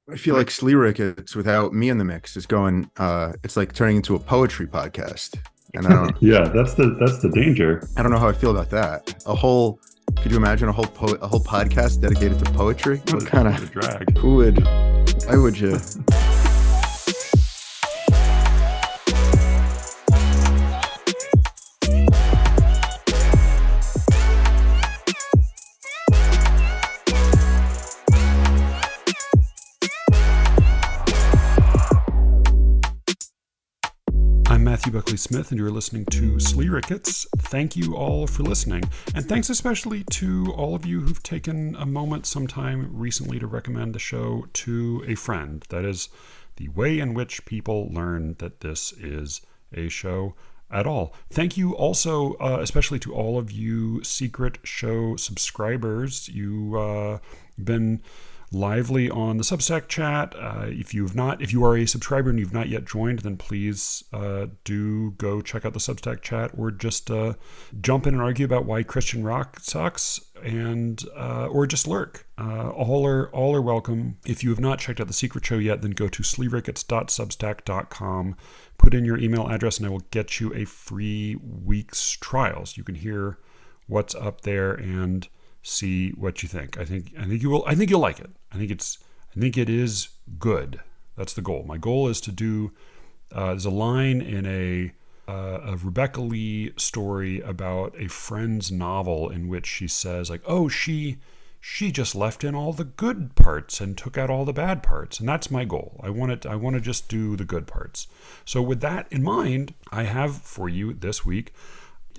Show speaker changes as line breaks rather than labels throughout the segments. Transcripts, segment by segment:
I feel like Slee Ricketts without me in the mix is going. It's like turning into a poetry podcast, and
Yeah, that's the danger.
I don't know how I feel about that. A whole. Could you imagine a whole podcast dedicated to poetry? What kind
What a
of
drag.
who would? Why would you?
I'm Matthew Buckley Smith, and you're listening to Slee Ricketts. Thank you all for listening. And thanks especially to all of you who've taken a moment sometime recently to recommend the show to a friend. That is the way in which people learn that this is a show at all. Thank you also, especially to all of you secret show subscribers. You've been lively on the Substack chat. If you are a subscriber and you've not yet joined, then please do go check out the Substack chat, or just jump in and argue about why Christian rock sucks, and or just lurk. All are welcome. If you have not checked out the secret show yet, then go to sleerickets.substack.com, put in your email address, and I will get you a free week's trial, so you can hear what's up there and see what you think. I think you will. I think you'll like it. I think it is good. That's the goal. My goal is to do. There's a line in a Rebecca Lee story about a friend's novel in which she says, like, oh, she just left in all the good parts and took out all the bad parts, and that's my goal. I want to just do the good parts. So with that in mind, I have for you this week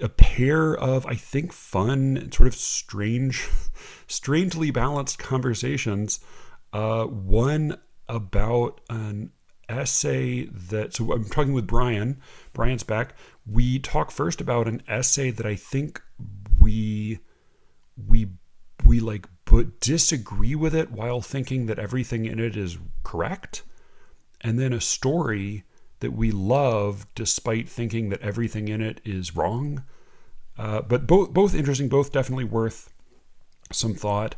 a pair of, I think, fun, sort of strangely balanced conversations. One about an essay so I'm talking with Brian. Brian's back. We talk first about an essay that I think we like, but disagree with it while thinking that everything in it is correct. And then a story that we love despite thinking that everything in it is wrong. But both interesting, both definitely worth some thought.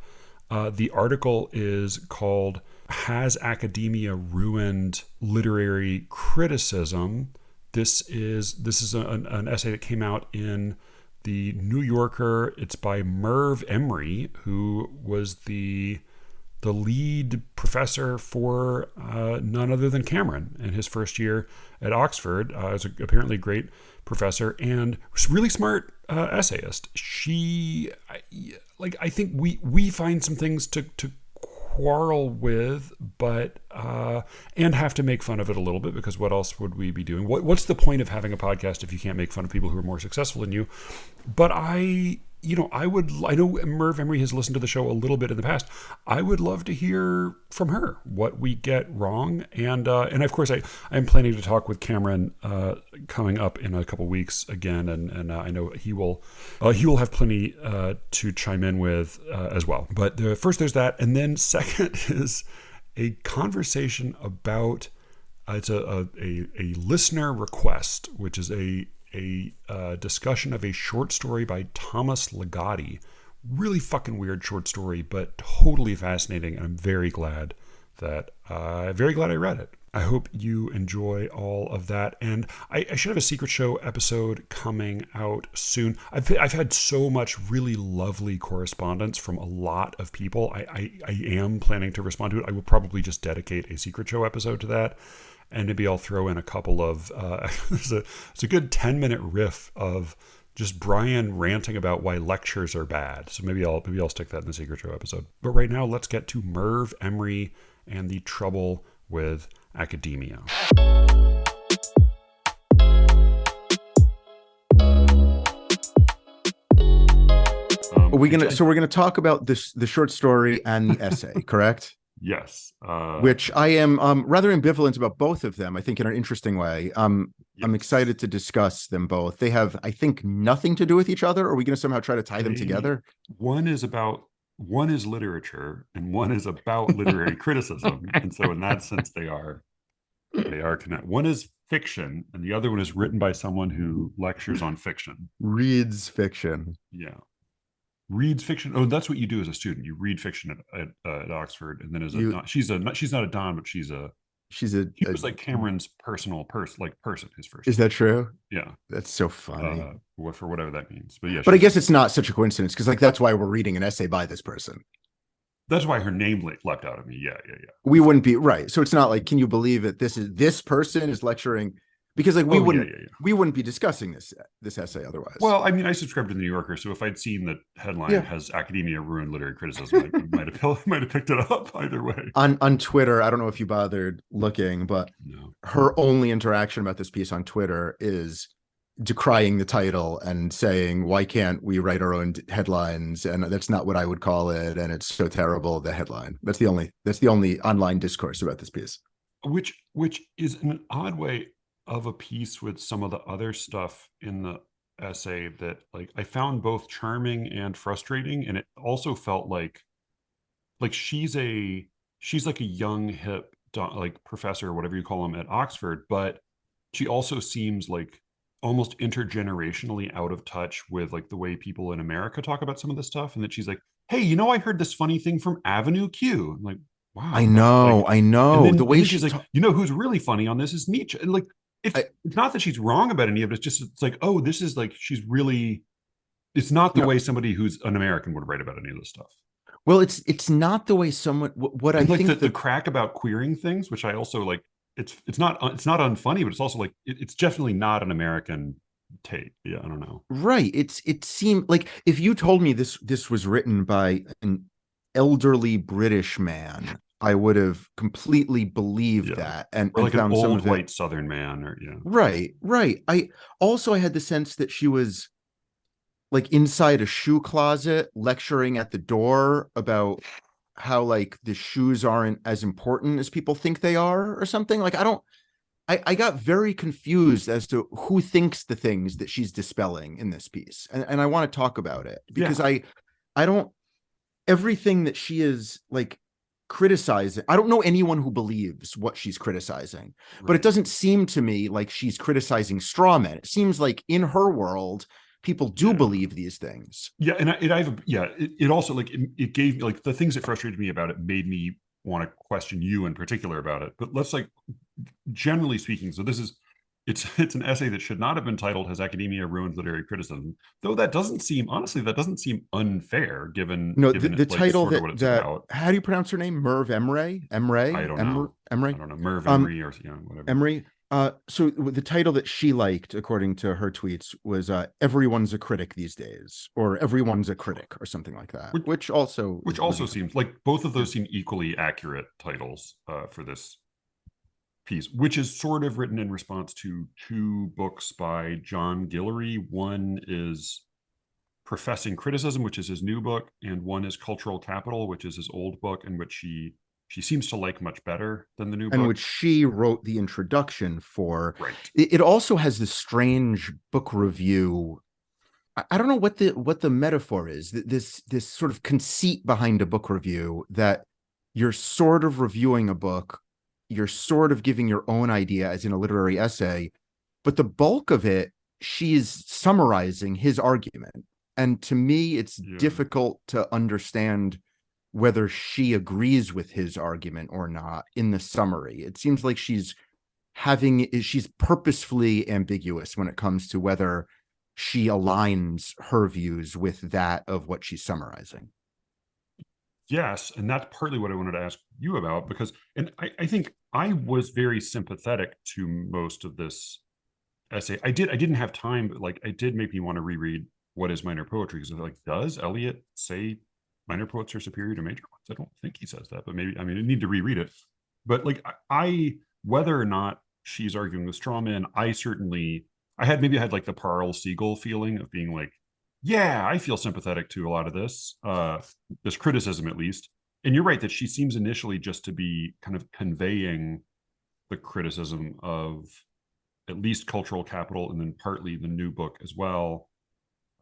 The article is called "Has Academia Ruined Literary Criticism?" This is an essay that came out in the New Yorker. It's by Merv Emery, who was the lead professor for none other than Cameron in his first year at Oxford. Is apparently a great professor and really smart essayist. I think we find some things to quarrel with, but and have to make fun of it a little bit, because what else would we be doing? What's the point of having a podcast if you can't make fun of people who are more successful than you? But I know Merv Emery has listened to the show a little bit in the past. I would love to hear from her what we get wrong, and of course I'm planning to talk with Cameron coming up in a couple weeks again, and I know he will have plenty to chime in with as well. But first there's that, and then second is a conversation about it's a listener request, which is a discussion of a short story by Thomas Ligotti. Really fucking weird short story, but totally fascinating, and I'm very glad I read it. I hope you enjoy all of that, and I should have a Secret Show episode coming out soon. I've had so much really lovely correspondence from a lot of people. I am planning to respond to it. I will probably just dedicate a Secret Show episode to that. And maybe I'll throw in a couple of, it's a good 10-minute riff of just Brian ranting about why lectures are bad. So maybe I'll stick that in the Secret Show episode. But right now, let's get to Merv Emery and the trouble with academia.
We're gonna talk about the short story and the essay, correct?
Yes.
Which I am rather ambivalent about both of them, I think, in an interesting way. I'm excited to discuss them both. They have, I think, nothing to do with each other. Are we going to somehow try to tie them together?
One is literature, and one is about literary criticism. And so in that sense, they are connected. One is fiction, and the other one is written by someone who lectures on fiction.
Reads fiction.
Yeah. reads fiction. Oh, that's what you do as a student. You read fiction at Oxford, and then as
You
she's not a Don, but she's a
she's
he was like Cameron's personal person, his first
is
name.
that true?
Yeah.
That's so funny.
For whatever that means. But yeah,
But I guess it's not such a coincidence because like that's why we're reading an essay by this person.
That's why her name leapt out at me. Yeah.
We wouldn't be right. So it's not like, can you believe that this person is lecturing? Because like we wouldn't be discussing this essay otherwise.
Well, I mean, I subscribe to the New Yorker, so if I'd seen the headline has academia ruined literary criticism, I might have picked it up either way.
On Twitter, I don't know if you bothered looking, but her only interaction about this piece on Twitter is decrying the title and saying, why can't we write our own headlines? And that's not what I would call it. And it's so terrible, the headline. That's the only online discourse about this piece.
Which is an odd way of a piece with some of the other stuff in the essay that like I found both charming and frustrating. And it also felt like she's like a young, hip, like professor, or whatever you call them at Oxford, but she also seems like almost intergenerationally out of touch with like the way people in America talk about some of this stuff. And that she's like, hey, I heard this funny thing from Avenue Q. I'm like, wow.
I know.
And
the way
she's like, who's really funny on this is Nietzsche. And like, it's not that she's wrong about any of it. It's like, oh, this is like, it's not the way somebody who's an American would write about any of this stuff.
Well, it's not the way someone, what I
like
think
the crack about queering things, which I also like, it's not unfunny, but it's also like it's definitely not an American take. Yeah, I don't know.
Right. It seemed like if you told me this was written by an elderly British man, I would have completely believed that and
like
found
an
some
old
of it.
white Southern man, or
Right. I had the sense that she was like inside a shoe closet lecturing at the door about how like the shoes aren't as important as people think they are or something. Like I got very confused as to who thinks the things that she's dispelling in this piece. And I want to talk about it because I don't, everything that she is like criticizing, I don't know anyone who believes what she's criticizing, but it doesn't seem to me like she's criticizing straw men. It seems like in her world, people do believe these things.
Yeah. And it also like, it gave me like the things that frustrated me about it made me want to question you in particular about it. But let's like, generally speaking, so it's an essay that should not have been titled "Has Academia Ruined Literary Criticism?" Though that doesn't seem unfair given
the title
sort of what it's about.
How do you pronounce her name? Merv Emre?
I don't know.
Emre?
I don't know. Merv Emery or whatever.
Emery. So the title that she liked, according to her tweets, was "Everyone's a Critic These Days," or "Everyone's a Critic," or something like that. Which also
seems like both of those seem equally accurate titles for this piece, which is sort of written in response to two books by John Guillory. One is Professing Criticism, which is his new book, and one is Cultural Capital, which is his old book, in which she seems to like much better than the new book.
And which she wrote the introduction for.
Right.
It also has this strange book review. I don't know what the metaphor is. This sort of conceit behind a book review that you're sort of reviewing a book, you're sort of giving your own idea as in a literary essay, but the bulk of it, she's summarizing his argument. And to me, it's difficult to understand whether she agrees with his argument or not in the summary. It seems like she's purposefully ambiguous when it comes to whether she aligns her views with that of what she's summarizing.
Yes, and that's partly what I wanted to ask you about, because, and I think I was very sympathetic to most of this essay. I didn't have time, but like it did make me want to reread What is Minor Poetry, because like, does Eliot say minor poets are superior to major ones? I don't think he says that, but maybe, I mean, I need to reread it. But like whether or not she's arguing with straw men, I had like the Parl Siegel feeling of being like, yeah, I feel sympathetic to a lot of this criticism, at least. And you're right that she seems initially just to be kind of conveying the criticism of at least Cultural Capital and then partly the new book as well.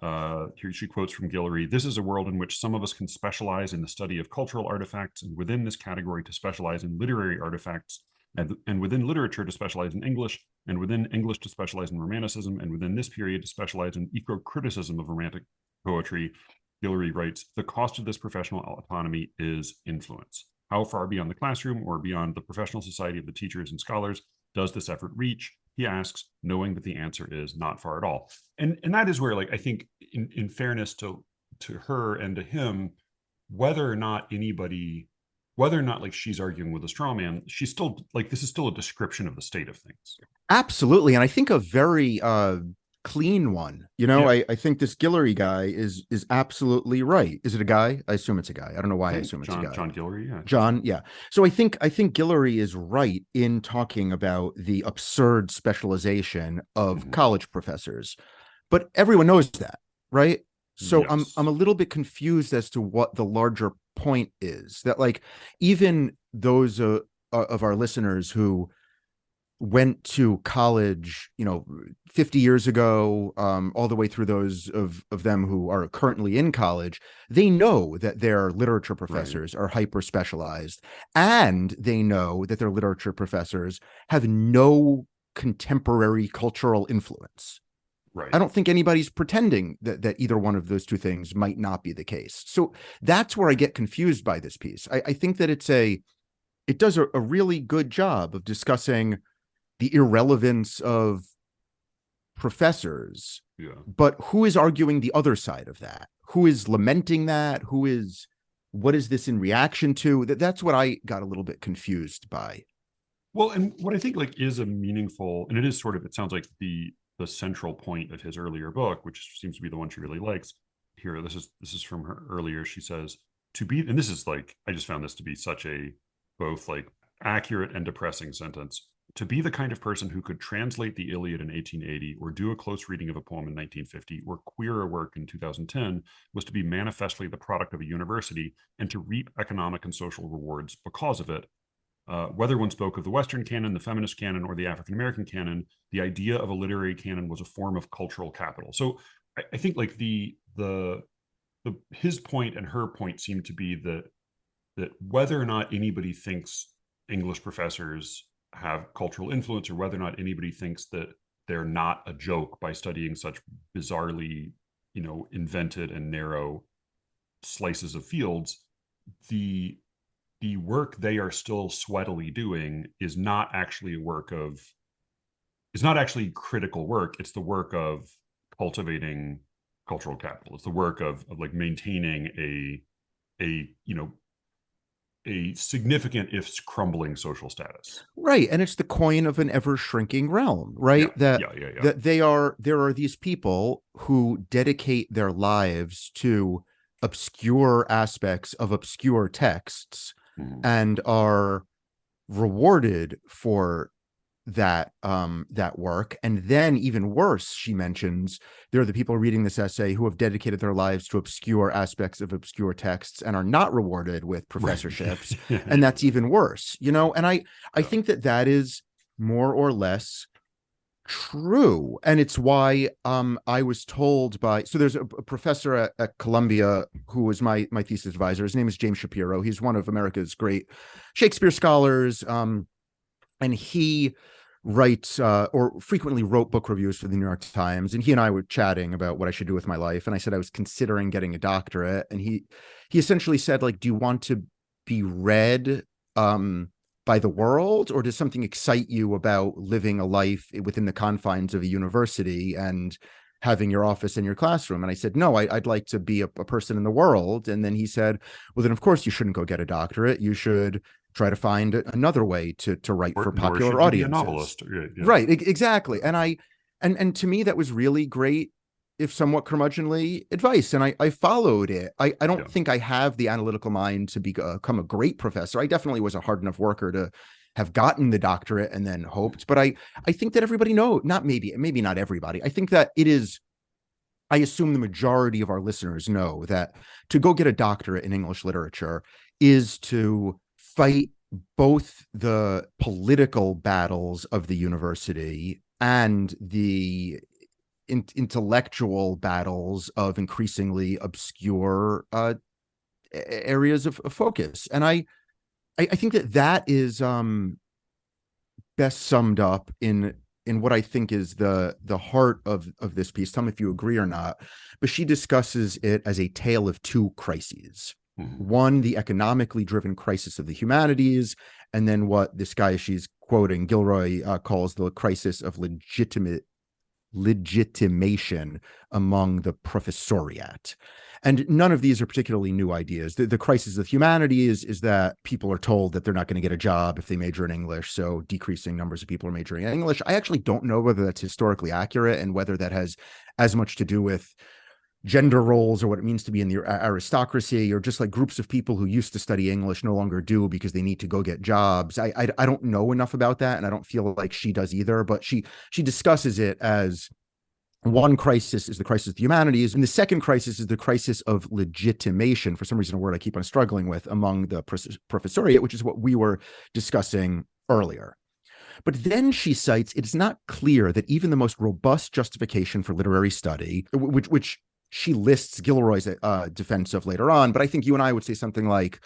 Here she quotes from Guillory: "This is a world in which some of us can specialize in the study of cultural artifacts, and within this category to specialize in literary artifacts, and within literature to specialize in English, and within English to specialize in Romanticism, and within this period to specialize in eco-criticism of Romantic poetry. Guillory writes, the cost of this professional autonomy is influence. How far beyond the classroom or beyond the professional society of the teachers and scholars does this effort reach? He asks, knowing that the answer is not far at all. And that is where, like, I think in fairness to her and to him, whether or not like she's arguing with a straw man, she's still like, this is still a description of the state of things.
Absolutely. And I think a very clean one. You know,
Yeah.
I think this Guillory guy is absolutely right. Is it a guy? I assume it's a guy. I don't know why I assume it's a guy.
John Guillory, yeah.
John, yeah. So I think Guillory is right in talking about the absurd specialization of college professors. But everyone knows that, right? So
Yes.
I'm a little bit confused as to what the larger point is. That, like, even those of our listeners who went to college, 50 years ago, all the way through those of them who are currently in college, they know that their literature professors are hyper specialized, and they know that their literature professors have no contemporary cultural influence.
Right.
I don't think anybody's pretending that either one of those two things might not be the case. So that's where I get confused by this piece. I think that it does a really good job of discussing the irrelevance of professors, but who is arguing the other side of that? Who is lamenting that? What is this in reaction to? That's what I got a little bit confused by.
Well, and what I think, like, is a meaningful, and it is sort of, it sounds like the central point of his earlier book, which seems to be the one she really likes. Here, this is from her earlier. She says, to be, and this is like, I just found this to be such a both like accurate and depressing sentence. To be the kind of person who could translate the Iliad in 1880 or do a close reading of a poem in 1950 or queer a work in 2010 was to be manifestly the product of a university and to reap economic and social rewards because of it. Whether one spoke of the Western canon, the feminist canon, or the African-American canon, the idea of a literary canon was a form of cultural capital. So I think, like, his point and her point seem to be that whether or not anybody thinks English professors have cultural influence, or whether or not anybody thinks that they're not a joke by studying such bizarrely, invented and narrow slices of fields, the work they are still sweatily doing is not actually critical work. It's the work of cultivating cultural capital. It's the work of like maintaining a significant, if crumbling, social status.
Right. And it's the coin of an ever shrinking realm, right?
Yeah.
That there are these people who dedicate their lives to obscure aspects of obscure texts and are rewarded for that work. And then, even worse, she mentions, there are the people reading this essay who have dedicated their lives to obscure aspects of obscure texts and are not rewarded with professorships. And that's even worse, and I think that is more or less true. And it's why I was told so there's a professor at Columbia who was my thesis advisor. His name is James Shapiro. He's one of America's great Shakespeare scholars, and he writes or frequently wrote book reviews for the New York Times. And he and I were chatting about what I should do with my life. And I said I was considering getting a doctorate. And he essentially said, like, do you want to be read by the world, or does something excite you about living a life within the confines of a university and having your office in your classroom? And I said, no, I'd like to be a person in the world. And then he said, well, then of course you shouldn't go get a doctorate. You should try to find another way to write for popular audiences.
Be a novelist.
Right, exactly. And to me, that was really great, if somewhat curmudgeonly, advice. And I followed it. I don't think I have the analytical mind to become a great professor. I definitely was a hard enough worker to have gotten the doctorate and then hoped. But I think that everybody knows, maybe not everybody. I think that it is, I assume the majority of our listeners know that to go get a doctorate in English literature is to fight both the political battles of the university and the intellectual battles of increasingly obscure areas of focus. And I think that is best summed up in in what I think is the heart of this piece. Tell me if you agree or not. But she discusses it as a tale of two crises. One, the economically driven crisis of the humanities, and then what this guy she's quoting, Gilroy, calls the crisis of legitimation among the professoriate. And none of these are particularly new ideas. The crisis of humanities is that people are told that they're not going to get a job if they major in English, so decreasing numbers of people are majoring in English. I actually don't know whether that's historically accurate and whether that has as much to do with gender roles or what it means to be in the aristocracy, or just like groups of people who used to study English no longer do because they need to go get jobs. I don't know enough about that, and I don't feel like she does either, but she discusses it as one crisis is the crisis of the humanities, and the second crisis is the crisis of legitimation, for some reason a word I keep on struggling with, among the professoriate, which is what we were discussing earlier. But then she cites, it's not clear that even the most robust justification for literary study, which she lists Gilroy's defense of later on, but I think you and I would say something like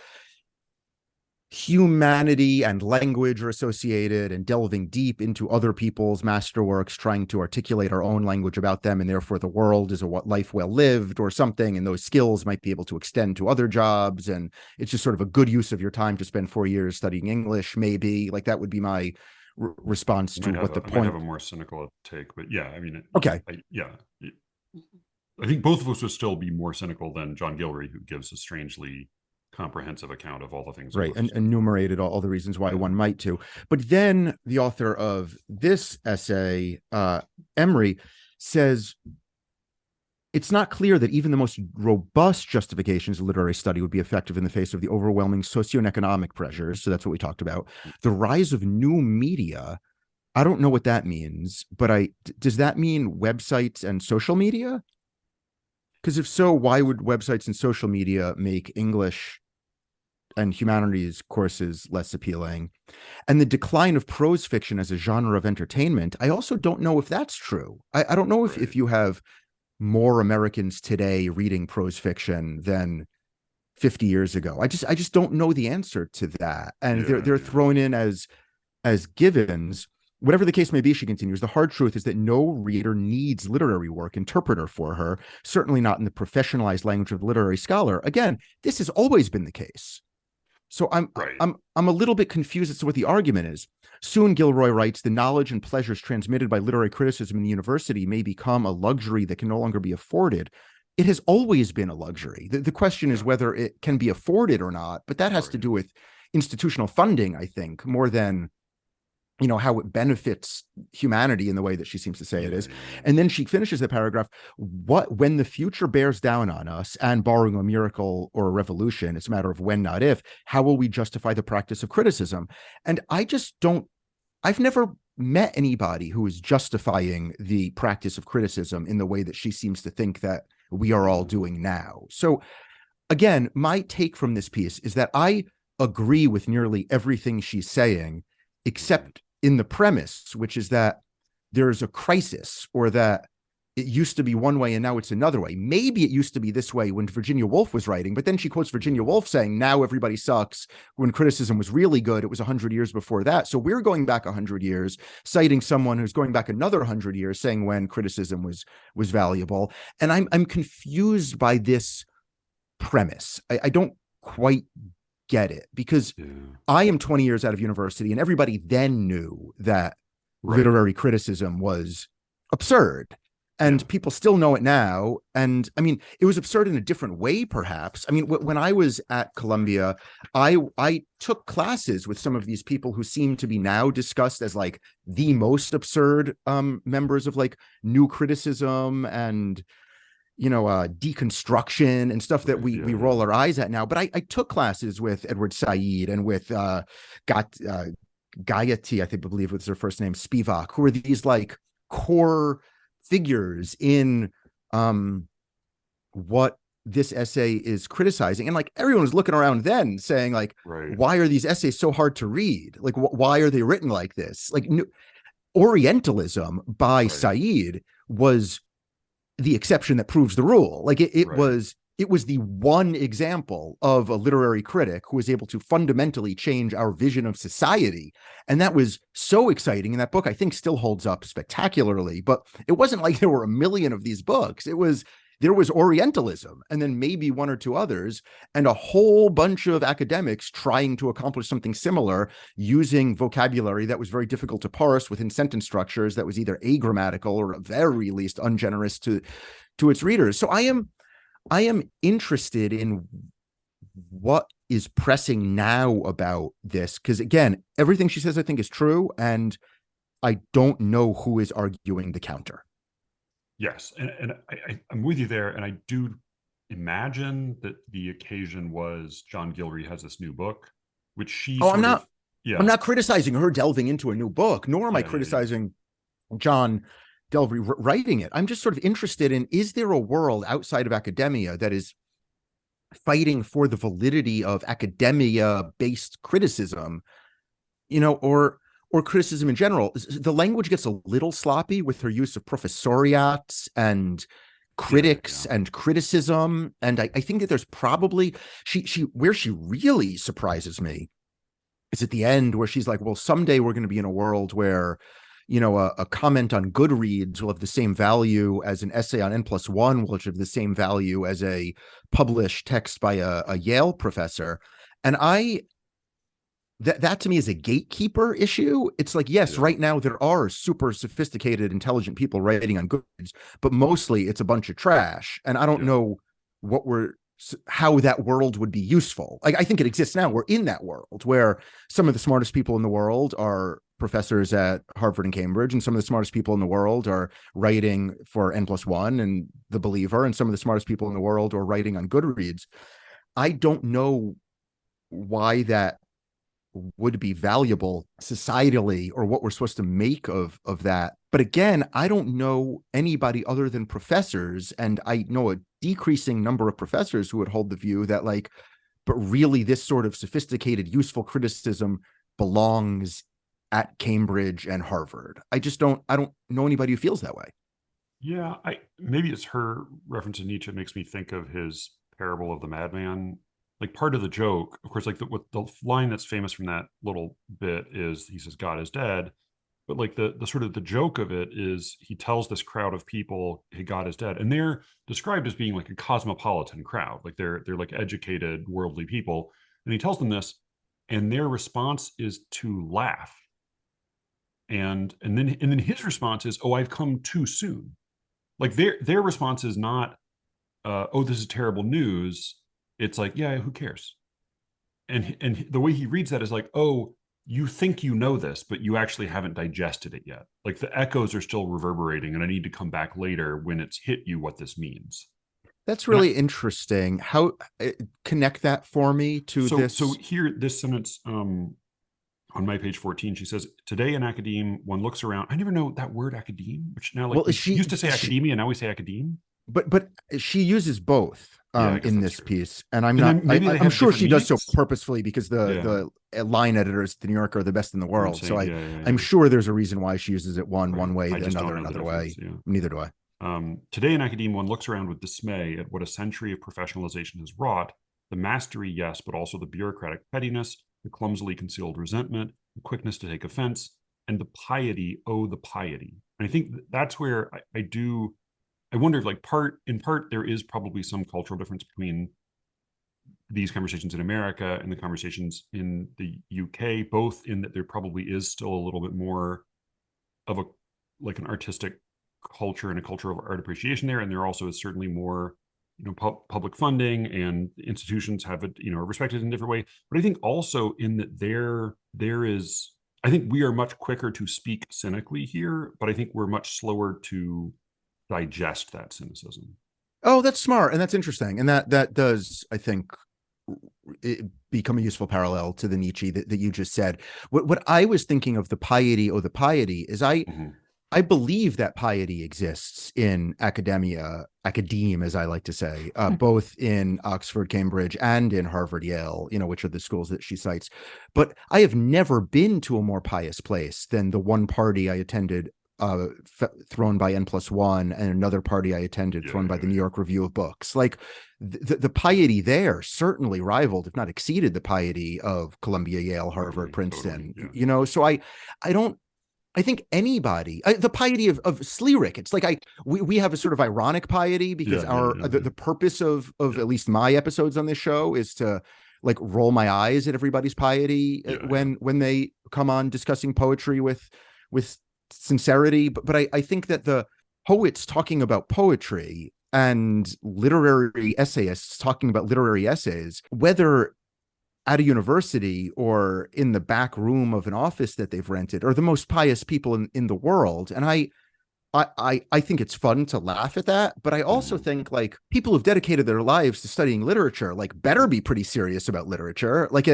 humanity and language are associated, and delving deep into other people's masterworks, trying to articulate our own language about them, and therefore the world is a life well lived or something, and those skills might be able to extend to other jobs, and it's just sort of a good use of your time to spend 4 years studying English, maybe. Like, that would be my response to what the point.
I might have a more cynical take, but yeah, I mean,
okay.
I think both of us would still be more cynical than John Gilroy, who gives a strangely comprehensive account of all the things.
Right, and enumerated all the reasons why one might too. But then the author of this essay, Emery, says it's not clear that even the most robust justifications of literary study would be effective in the face of the overwhelming socioeconomic pressures. So that's what we talked about. The rise of new media. I don't know what that means, but does that mean websites and social media? Because if so, why would websites and social media make English and humanities courses less appealing? And the decline of prose fiction as a genre of entertainment, I also don't know if that's true. I don't know if you have more Americans today reading prose fiction than 50 years ago. I just don't know the answer to that. And they're thrown in as givens. Whatever the case may be, she continues, the hard truth is that no reader needs literary work interpreter for her, certainly not in the professionalized language of the literary scholar. Again, this has always been the case. So I'm a little bit confused as to what the argument is. Soon, Gilroy writes, the knowledge and pleasures transmitted by literary criticism in the university may become a luxury that can no longer be afforded. It has always been a luxury. The question is whether it can be afforded or not, but that has to do with institutional funding, I think, more than how it benefits humanity in the way that she seems to say it is. And then she finishes the paragraph, when the future bears down on us, and barring a miracle or a revolution, it's a matter of when, not if, how will we justify the practice of criticism? And I've never met anybody who is justifying the practice of criticism in the way that she seems to think that we are all doing now. So again, my take from this piece is that I agree with nearly everything she's saying, except in the premise, which is that there's a crisis, or that it used to be one way and now it's another way. Maybe it used to be this way when Virginia Woolf was writing, but then she quotes Virginia Woolf saying now everybody sucks, when criticism was really good. It was 100 years before that. So we're going back 100 years, citing someone who's going back another 100 years, saying when criticism was valuable. And I'm confused by this premise. I don't quite get it, because I am 20 years out of university, and everybody then knew that literary criticism was absurd, and people still know it now. And I mean, it was absurd in a different way, perhaps. I mean, when I was at Columbia, I took classes with some of these people who seem to be now discussed as like the most absurd members of like new criticism and deconstruction and stuff that we roll our eyes at now. But I took classes with Edward Said and with Gayati, I believe was her first name, Spivak, who are these like core figures in what this essay is criticizing. And like everyone was looking around then saying like, why are these essays so hard to read? Like, why are they written like this? Like Orientalism by Said was the exception that proves the rule. Like it was it was the one example of a literary critic who was able to fundamentally change our vision of society. And that was so exciting. And that book, I think, still holds up spectacularly. But it wasn't like there were a million of these books. There was Orientalism, and then maybe one or two others, and a whole bunch of academics trying to accomplish something similar using vocabulary that was very difficult to parse within sentence structures that was either agrammatical or at very least ungenerous to its readers. So I am interested in what is pressing now about this, because again, everything she says I think is true, and I don't know who is arguing the counter.
Yes, and I'm with you there, and I do imagine that the occasion was John Gilroy has this new book, which she
Oh,
sort of, yeah,
I'm not criticizing her delving into a new book, nor am I criticizing John Delvey writing it. I'm just sort of interested in, is there a world outside of academia that is fighting for the validity of academia-based criticism, or criticism in general? The language gets a little sloppy with her use of professoriats and critics and criticism. And I think that there's probably, where she really surprises me is at the end, where she's like, well, someday we're going to be in a world where, a comment on Goodreads will have the same value as an essay on N+1, which have the same value as a published text by a Yale professor. And that to me is a gatekeeper issue. It's like, yes, right now there are super sophisticated, intelligent people writing on Goodreads, but mostly it's a bunch of trash. And I don't know how that world would be useful. Like, I think it exists now. We're in that world where some of the smartest people in the world are professors at Harvard and Cambridge, and some of the smartest people in the world are writing for N+1 and The Believer, and some of the smartest people in the world are writing on Goodreads. I don't know why that would be valuable societally, or what we're supposed to make of that. But again, I don't know anybody other than professors, and I know a decreasing number of professors who would hold the view that, like, but really this sort of sophisticated, useful criticism belongs at Cambridge and Harvard. I don't know anybody who feels that way.
Yeah, maybe it's her reference to Nietzsche makes me think of his parable of the madman. Like, part of the joke, of course, like the line that's famous from that little bit is, he says, God is dead. But like the sort of the joke of it is, he tells this crowd of people, hey, God is dead. And they're described as being like a cosmopolitan crowd. Like they're like educated, worldly people. And he tells them this, and their response is to laugh. And then his response is, oh, I've come too soon. Like their response is not, oh, this is terrible news. It's like, yeah, who cares? And the way he reads that is like, oh, you think you know this, but you actually haven't digested it yet. Like the echoes are still reverberating, and I need to come back later when it's hit you what this means.
That's really interesting. How connect that for me to this?
So here, this sentence on my page 14, she says, today in academe, one looks around. I never know that word academe, which now, like, we used to say academia, and now we say academe.
But she uses both in this piece, and I'm sure she does so purposefully, because the line editors at the New Yorker are the best in the world. So I'm sure there's a reason why she uses it one way, another way. Yeah. Neither do I.
Today in academe, one looks around with dismay at what a century of professionalization has wrought. The mastery, yes, but also the bureaucratic pettiness, the clumsily concealed resentment, the quickness to take offense, and the piety, oh, the piety. And I think that's where I wonder if, like, in part, there is probably some cultural difference between these conversations in America and the conversations in the UK, both in that there probably is still a little bit more of an artistic culture and a culture of art appreciation there. And there also is certainly more, public funding, and institutions have it, are respected in a different way. But I think also in that there is, I think we are much quicker to speak cynically here, but I think we're much slower to digest that cynicism.
Oh, that's smart. And that's interesting. And that does, I think, become a useful parallel to the Nietzsche that you just said. What I was thinking of the piety, oh, the piety, is I believe that piety exists in academe, as I like to say, both in Oxford, Cambridge, and in Harvard, Yale, which are the schools that she cites. But I have never been to a more pious place than the one party I attended thrown by N+1, and another party I attended thrown by the New York Review of Books. Like the piety there certainly rivaled, if not exceeded, the piety of Columbia, Yale, Harvard, Princeton. You know, so I think anybody, the piety of Sleerick, it's like we have a sort of ironic piety because the purpose of at least my episodes on this show is to like roll my eyes at everybody's piety when they come on discussing poetry with sincerity. But I think that the poets talking about poetry and literary essayists talking about literary essays, whether at a university or in the back room of an office that they've rented, are the most pious people in the world. And I think it's fun to laugh at that, but I also think like people who've dedicated their lives to studying literature, like better be pretty serious about literature. Like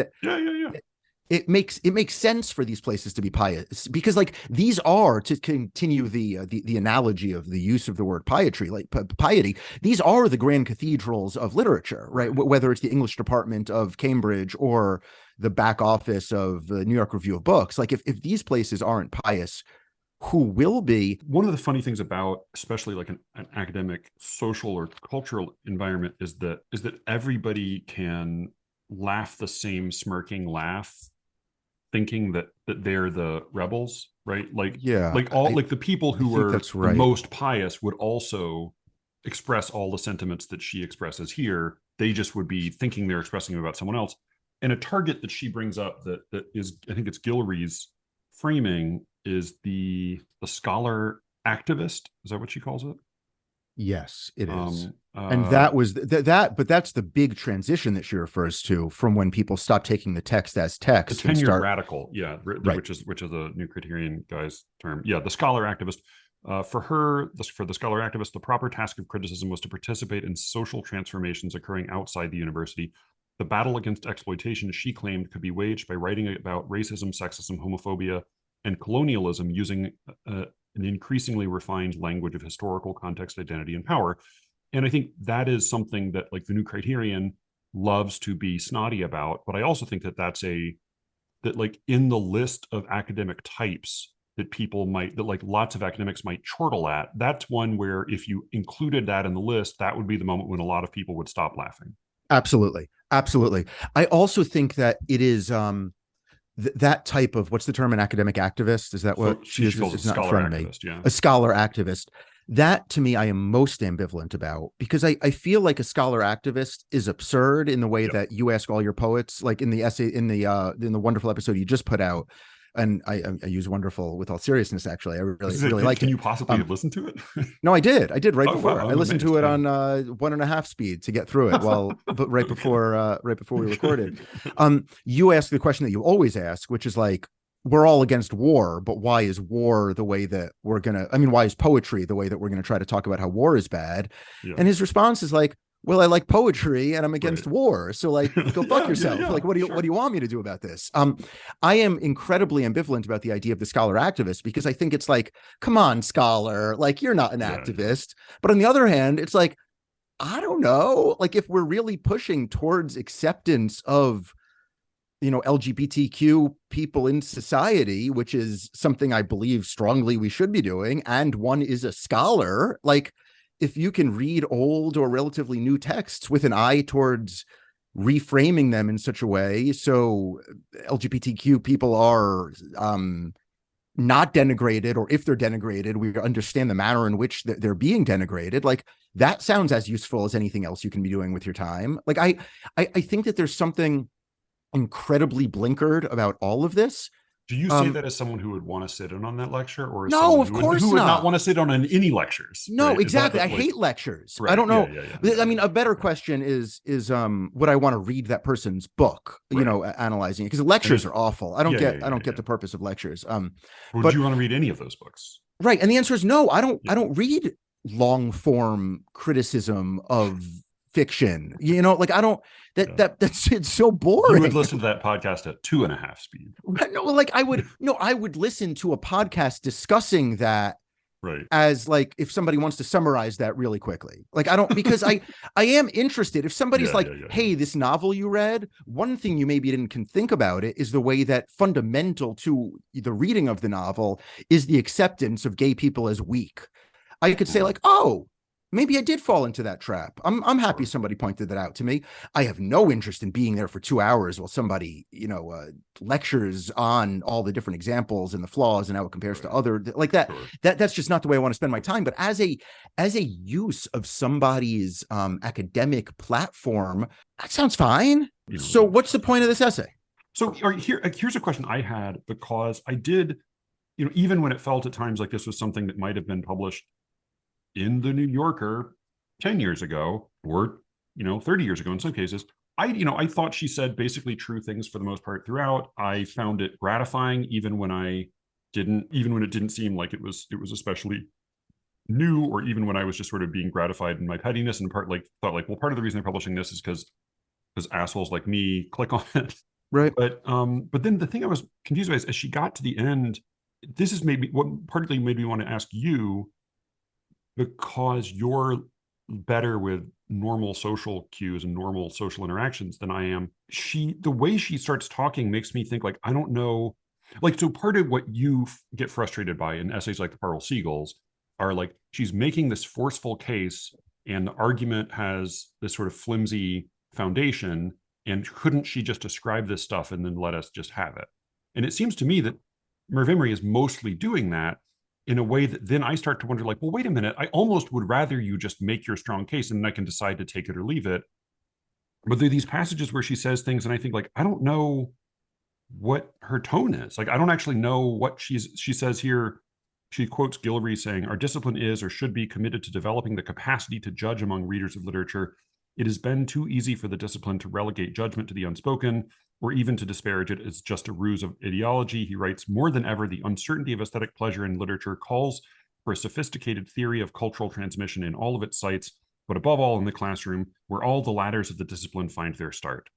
it makes sense for these places to be pious, because like these are, to continue the analogy of the use of the word piety, like piety, these are the grand cathedrals of literature, right? Whether it's the English department of Cambridge or the back office of the New York Review of Books. Like if these places aren't pious, who will be?
One of the funny things about especially like an academic, social or cultural environment is that everybody can laugh the same smirking laugh, thinking that they're the rebels, right? Like, like the people who are the most pious would also express all the sentiments that she expresses here. They just would be thinking they're expressing them about someone else. And a target that she brings up that is, I think it's Guillory's framing, is the scholar activist. Is that what she calls it?
Yes, it is. And that was but that's the big transition that she refers to from when people stop taking the text as text.
The tenure radical, which is a New Criterion guy's term. Yeah, the scholar activist. For the scholar activist, the proper task of criticism was to participate in social transformations occurring outside the university. The battle against exploitation, she claimed, could be waged by writing about racism, sexism, homophobia, and colonialism using an increasingly refined language of historical context, identity, and power. And I think that is something that like the New Criterion loves to be snotty about. But I also think that like in the list of academic types that like lots of academics might chortle at, that's one where if you included that in the list, that would be the moment when a lot of people would stop laughing.
Absolutely. I also think that it is that type of, what's the term, an academic activist? Is that what
she is? It's not in front of me. Yeah.
A scholar activist. That to me, I am most ambivalent about, because I feel like a scholar activist is absurd in the way that you ask all your poets, like in the essay, in the wonderful episode you just put out. And I use wonderful with all seriousness. Actually, I really like it.
Can you possibly have listened to it?
No, I did right before. Wow, I listened to it on 1.5 speed to get through it. But right before we recorded, you asked the question that you always ask, which is like, we're all against war, but why is war the way that we're gonna? I mean, why is poetry the way that we're gonna try to talk about how war is bad? Yeah. And his response is like, well, I like poetry and I'm against war. So like, go fuck yourself. Like, what do you want me to do about this? I am incredibly ambivalent about the idea of the scholar activist, because I think it's like, come on, scholar, like you're not an activist. But on the other hand, it's like, I don't know, like if we're really pushing towards acceptance of, LGBTQ people in society, which is something I believe strongly we should be doing, and one is a scholar, like, if you can read old or relatively new texts with an eye towards reframing them in such a way so LGBTQ people are not denigrated, or if they're denigrated, we understand the manner in which they're being denigrated, like that sounds as useful as anything else you can be doing with your time. Like I think that there's something incredibly blinkered about all of this.
Do you say that as someone who would want to sit in on that lecture, or as
no, of course
who would not want to sit on any lectures?
No, right? Exactly. I hate lectures. Right. I don't know. I mean, a better question is would I want to read that person's book? Analyzing it, because lectures are awful. I don't get the purpose of lectures.
Would you want to read any of those books?
Right, and the answer is no. I don't read long form criticism of fiction. Like I don't. That's it's so boring.
You would listen to that podcast at 2.5 speed.
No, like I would listen to a podcast discussing that
Right.
as like if somebody wants to summarize that really quickly. Like I don't, because I am interested. If somebody's
Yeah,
like,
yeah, yeah,
hey,
yeah.
this novel you read, one thing you maybe didn't can think about it is the way that fundamental to the reading of the novel is the acceptance of gay people as weak. I could say
Mhm.
like, oh, maybe I did fall into that trap. I'm happy
Sure.
somebody pointed that out to me. I have no interest in being there for 2 hours while somebody, lectures on all the different examples and the flaws and how it compares to
Right.
other like that.
Sure.
That's just not the way I want to spend my time. But as a use of somebody's academic platform, that sounds fine.
You know,
So what's the point of this essay?
so all right, here's a question I had, because I did, even when it felt at times like this was something that might have been published in the New Yorker 10 years ago, or 30 years ago in some cases, I thought she said basically true things for the most part throughout. I found it gratifying even when it didn't seem like it was especially new, or even when I was just sort of being gratified in my pettiness, and thought like, well, part of the reason they're publishing this is because assholes like me click on it.
Right.
But then the thing I was confused by is, as she got to the end, this is maybe what partly made me want to ask you, because you're better with normal social cues and normal social interactions than I am. The way she starts talking makes me think like, I don't know, like, so part of what you get frustrated by in essays like The Pearl Seagulls are like, she's making this forceful case and the argument has this sort of flimsy foundation. And couldn't she just describe this stuff and then let us just have it? And it seems to me that Merv Emery is mostly doing that in a way that then I start to wonder, like, well, wait a minute, I almost would rather you just make your strong case and then I can decide to take it or leave it. But there are these passages where she says things and I think, like, I don't know what her tone is. Like, I don't actually know what she says here. She quotes Gilray saying, "Our discipline is or should be committed to developing the capacity to judge among readers of literature. It has been too easy for the discipline to relegate judgment to the unspoken, or even to disparage it as just a ruse of ideology." He writes, "More than ever, the uncertainty of aesthetic pleasure in literature calls for a sophisticated theory of cultural transmission in all of its sites, but above all in the classroom, where all the ladders of the discipline find their start."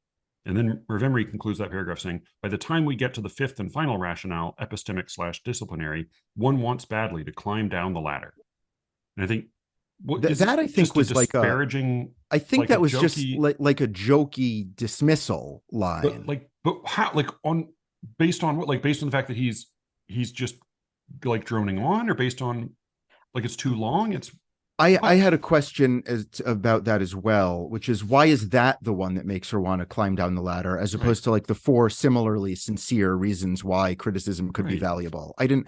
And then Merv Emery concludes that paragraph saying, "By the time we get to the fifth and final rationale, epistemic/disciplinary, one wants badly to climb down the ladder." And I think, what is
That I
it
think
just a
was like
disparaging,
I think
like a
that was just
jokey,
like a jokey dismissal line.
but how, like, on, based on what, like, based on the fact that he's just like droning on, or based on like it's too long? It's
I
what?
had a question about that as well, which is why is that the one that makes her want to climb down the ladder, as
Right,
opposed to like the four similarly sincere reasons why criticism could be
right.
valuable? I didn't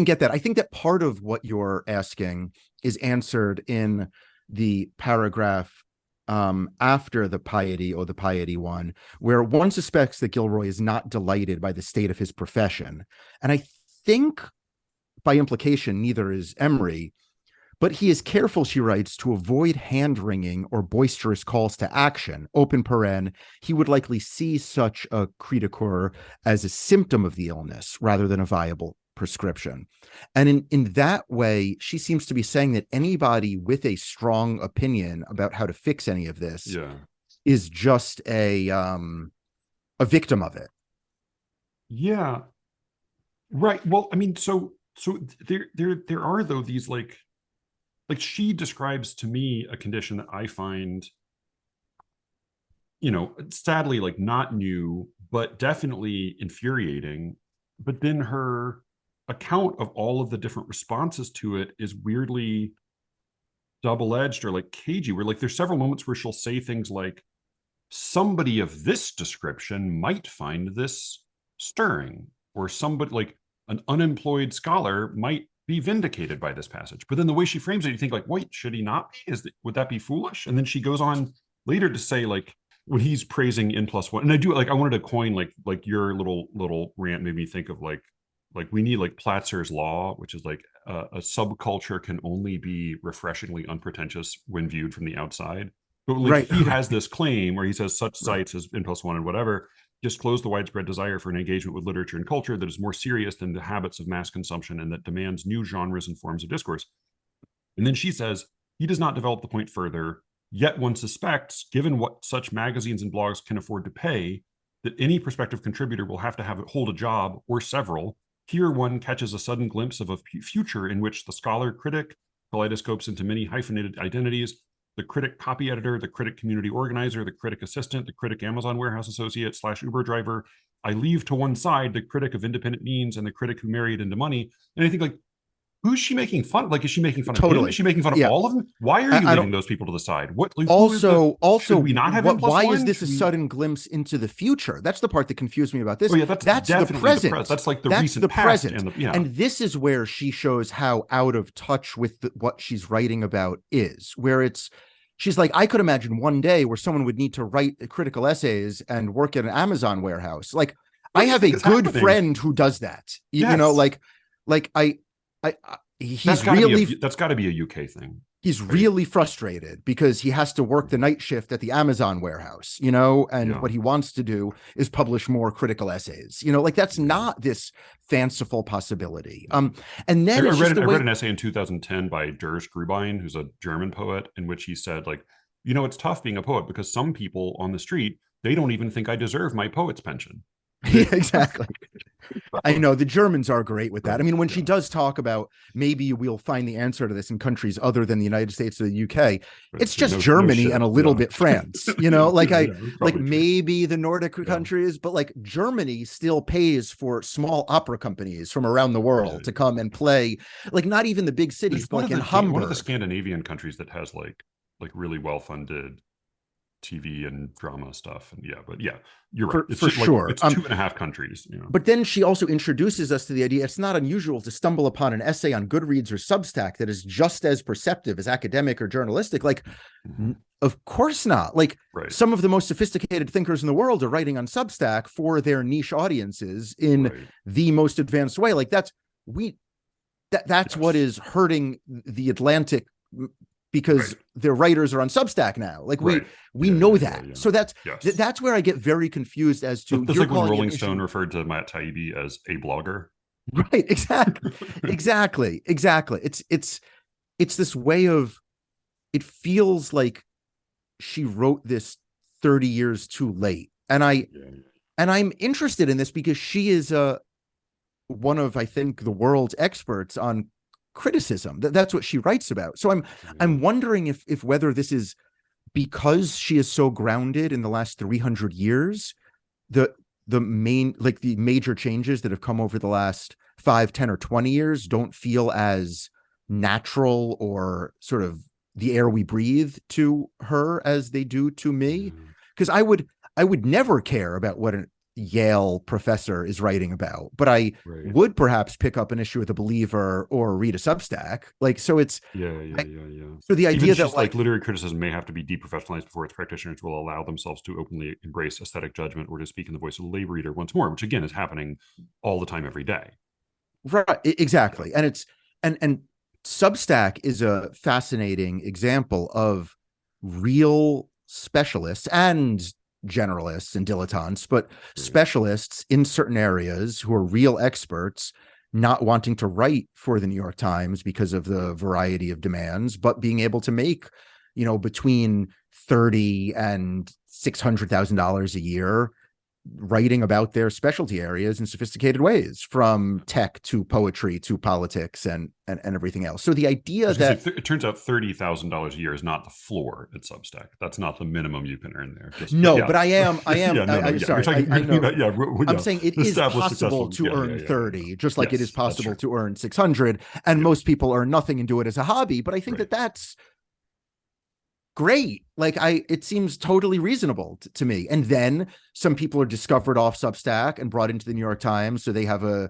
get that. I think that part of what you're asking is answered in the paragraph after the piety or the piety one, where one suspects that Gilroy is not delighted by the state of his profession. And I think by implication, neither is Emery, but he is careful, she writes, to avoid hand-wringing or boisterous calls to action. Open paren, he would likely see such a cri de coeur as a symptom of the illness rather than a viable prescription. And in that way, she seems to be saying that anybody with a strong opinion about how to fix any of this
Yeah,
is just a victim of it.
yeah, right. Well, I mean, so there are, though, these like she describes to me a condition that I find, sadly, like, not new, but definitely infuriating. But then her account of all of the different responses to it is weirdly double-edged, or like cagey, where like there's several moments where she'll say things like, "Somebody of this description might find this stirring," or somebody like an unemployed scholar might be vindicated by this passage. But then the way she frames it, you think like, wait, should he not be? Would that be foolish? And then she goes on later to say, like, when he's praising N+1, and I wanted to coin like your little rant made me think of like we need like Platzer's law, which is like a subculture can only be refreshingly unpretentious when viewed from the outside. But like
Right.
he has this claim where he says such
Right.
sites as N+1 and whatever disclose the widespread desire for an engagement with literature and culture that is more serious than the habits of mass consumption and that demands new genres and forms of discourse. And then she says, he does not develop the point further, yet one suspects, given what such magazines and blogs can afford to pay, that any prospective contributor will have hold a job or several Here one catches a sudden glimpse of a future in which the scholar critic kaleidoscopes into many hyphenated identities: the critic copy editor, the critic community organizer, the critic assistant, the critic Amazon warehouse associate / Uber driver. I leave to one side the critic of independent means and the critic who married into money. And I think, like, who's she making fun of? Like, is she making fun of him?
Totally.
Is she making fun of
Yeah.
all of them? Why are you
I
leaving
don't-
those people to the side? What, like,
Also,
should we not have N+1?
why is this
Should
a
we-
sudden glimpse into the future? That's the part that confused me about this.
Oh yeah, that's
the
definitely
present.
That's like the
That's
recent
the
past
present.
and the, yeah.
And this is where she shows how out of touch with what she's writing about is, where she's like, I could imagine one day where someone would need to write critical essays and work at an Amazon warehouse. Like,
What
I
do you
have a
think is
good
happening?
friend who does that. You know,
Yes.
he's really
that's got to be a UK thing.
he's really frustrated because he has to work the night shift at the Amazon warehouse, you know, and
Yeah.
what he wants to do is publish more critical essays, you know, like that's not this fanciful possibility. And then
I
it's just the way
read an essay in 2010 by Durs Grubine, who's a German poet, in which he said, like, you know, it's tough being a poet because some people on the street, they don't even think I deserve my poet's pension.
Yeah, exactly. I know the Germans are great with that. I mean, when she does talk about maybe we'll find the answer to this in countries other than the United States or the UK, it's just Germany
shit.
and a little
Yeah.
bit France, you know, like
Yeah,
I
yeah,
like
probably true.
maybe the Nordic countries, but like Germany still pays for small opera companies from around the world to come and play, like not even the big cities,
It's
but like in
one of
Hamburg.
the Scandinavian countries that has like really well funded TV and drama stuff. And but you're right. It's
For
just, like,
sure.
it's 2.5 countries. You know?
But then she also introduces us to the idea it's not unusual to stumble upon an essay on Goodreads or Substack that is just as perceptive as academic or journalistic. Like, of course not. Like, some of the most sophisticated thinkers in the world are writing on Substack for their niche audiences in the most advanced way. Like, that's what is hurting the Atlantic, because their writers are on Substack now. Like we know that. So that's where I get very confused as to.
That's like when Rolling Stone referred to Matt Taibbi as a blogger.
Right. Exactly. It's this way of, it feels like she wrote this 30 years too late. And I'm interested in this because she is one of, I think, the world's experts on criticism. That's what she writes about. So I'm wondering if whether this is because she is so grounded in the last 300 years, the major changes that have come over the last 5, 10, or 20 years don't feel as natural or sort of the air we breathe to her as they do to me. Because I would never care about what a Yale professor is writing about, but I would perhaps pick up an issue with a Believer or read a Substack. Like, so it's So the idea that
like literary criticism may have to be deprofessionalized before its practitioners will allow themselves to openly embrace aesthetic judgment or to speak in the voice of the lay reader once more, which again is happening all the time, every day.
Right, exactly. And it's and Substack is a fascinating example of real specialists and generalists and dilettantes, but specialists in certain areas who are real experts, not wanting to write for the New York Times because of the variety of demands, but being able to make, you know, between $30,000 and $600,000 a year, writing about their specialty areas in sophisticated ways, from tech to poetry to politics and everything else. So the idea that
it turns out $30,000 a year is not the floor at Substack. That's not the minimum you can earn there.
But I am. Sorry, I know. I'm saying it is possible to earn 30, just like it is possible to earn 600. And most people earn nothing and do it as a hobby. But I think that's great. Like, it seems totally reasonable to me. And then some people are discovered off Substack and brought into the New York Times, so they have a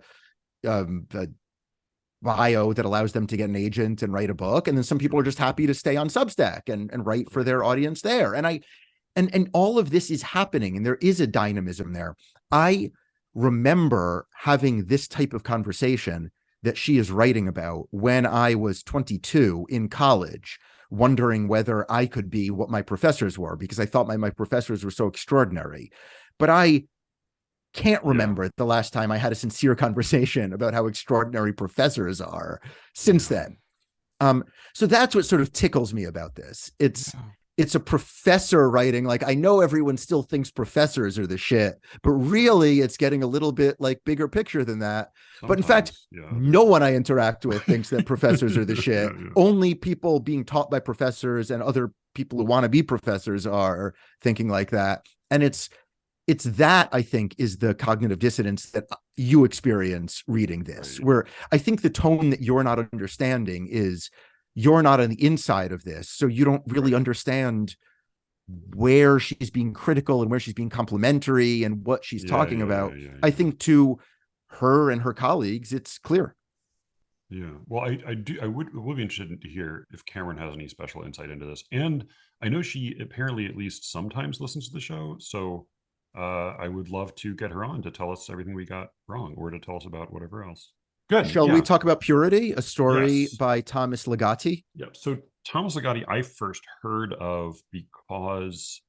bio that allows them to get an agent and write a book. And then some people are just happy to stay on Substack and write for their audience there. And all of this is happening, and there is a dynamism there. I remember having this type of conversation that she is writing about when I was 22 in college, wondering whether I could be what my professors were, because I thought my professors were so extraordinary. But I can't remember the last time I had a sincere conversation about how extraordinary professors are since then. So that's what sort of tickles me about this. It's it's a professor writing. Like, I know everyone still thinks professors are the shit, but really it's getting a little bit like bigger picture than that. But in fact,
Sometimes, yeah,
no one I interact with thinks that professors are the shit.
yeah.
Only people being taught by professors and other people who want to be professors are thinking like that. And it's that, I think, is the cognitive dissonance that you experience reading this,
Right.
where I think the tone that you're not understanding is you're not on the inside of this, so you don't really
Right.
understand where she's being critical and where she's being complimentary and what she's talking about. I think to her and her colleagues, it's clear.
Yeah. Well, I would be interested to hear if Cameron has any special insight into this. And I know she apparently at least sometimes listens to the show. So I would love to get her on to tell us everything we got wrong or to tell us about whatever else. Good.
Shall
Yeah.
we talk about Purity, a story
Yes.
by Thomas Ligotti?
Yep. So Thomas Ligotti, I first heard of because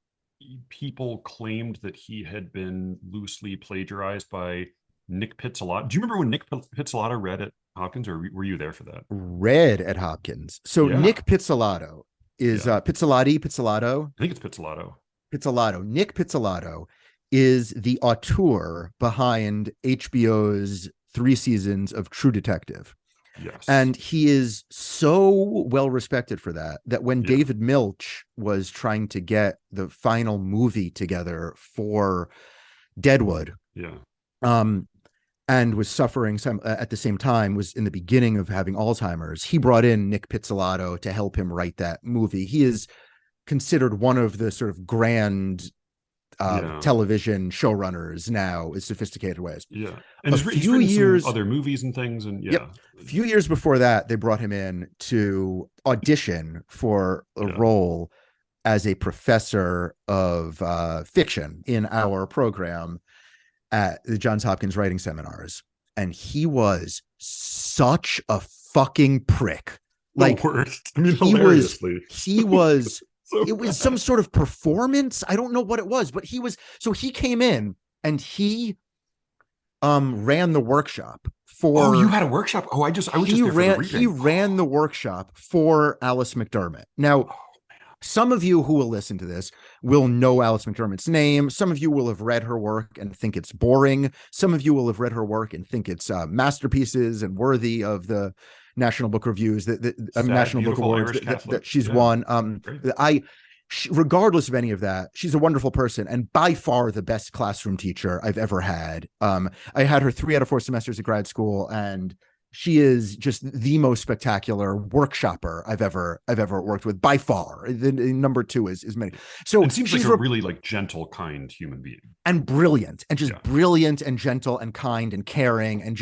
people claimed that he had been loosely plagiarized by Nick Pizzolatto. Do you remember when Nick Pizzolatto read at Hopkins, or were you there for that?
Read at Hopkins. So
Yeah.
Nick Pizzolatto is
Yeah.
Pizzolatto.
I think it's Pizzolatto.
Pizzolatto. Nick Pizzolatto is the auteur behind HBO's 3 seasons of True Detective.
Yes.
And he is so well respected for that, that when
Yeah.
David Milch was trying to get the final movie together for Deadwood,
Yeah.
and was suffering some at the same time, was in the beginning of having Alzheimer's, he brought in Nick Pizzolatto to help him write that movie. He is considered one of the sort of grand television showrunners now, in sophisticated ways.
Yeah. And
A
he's
few
written
years,
some other movies and things. And yeah.
a few years before that, they brought him in to audition for a role as a professor of fiction in our program at the Johns Hopkins writing seminars. And he was such a fucking prick. Like,
the worst. I mean,
he was
so
it was some sort of performance. I don't know what it was, but he came in and he ran the workshop for.
Oh, you had a workshop? Oh, I was just there for the reading.
He ran the workshop for Alice McDermott. Now, some of you who will listen to this will know Alice McDermott's name. Some of you will have read her work and think it's boring. Some of you will have read her work and think it's masterpieces and worthy of the National Book Reviews, National Book Awards that she's won. Regardless of any of that, she's a wonderful person and by far the best classroom teacher I've ever had. I had her 3 out of 4 semesters at grad school, and she is just the most spectacular workshopper I've ever worked with by far. The number 2 is many. So
it seems like a really like gentle, kind human being,
and brilliant, and just brilliant and gentle and kind and caring, and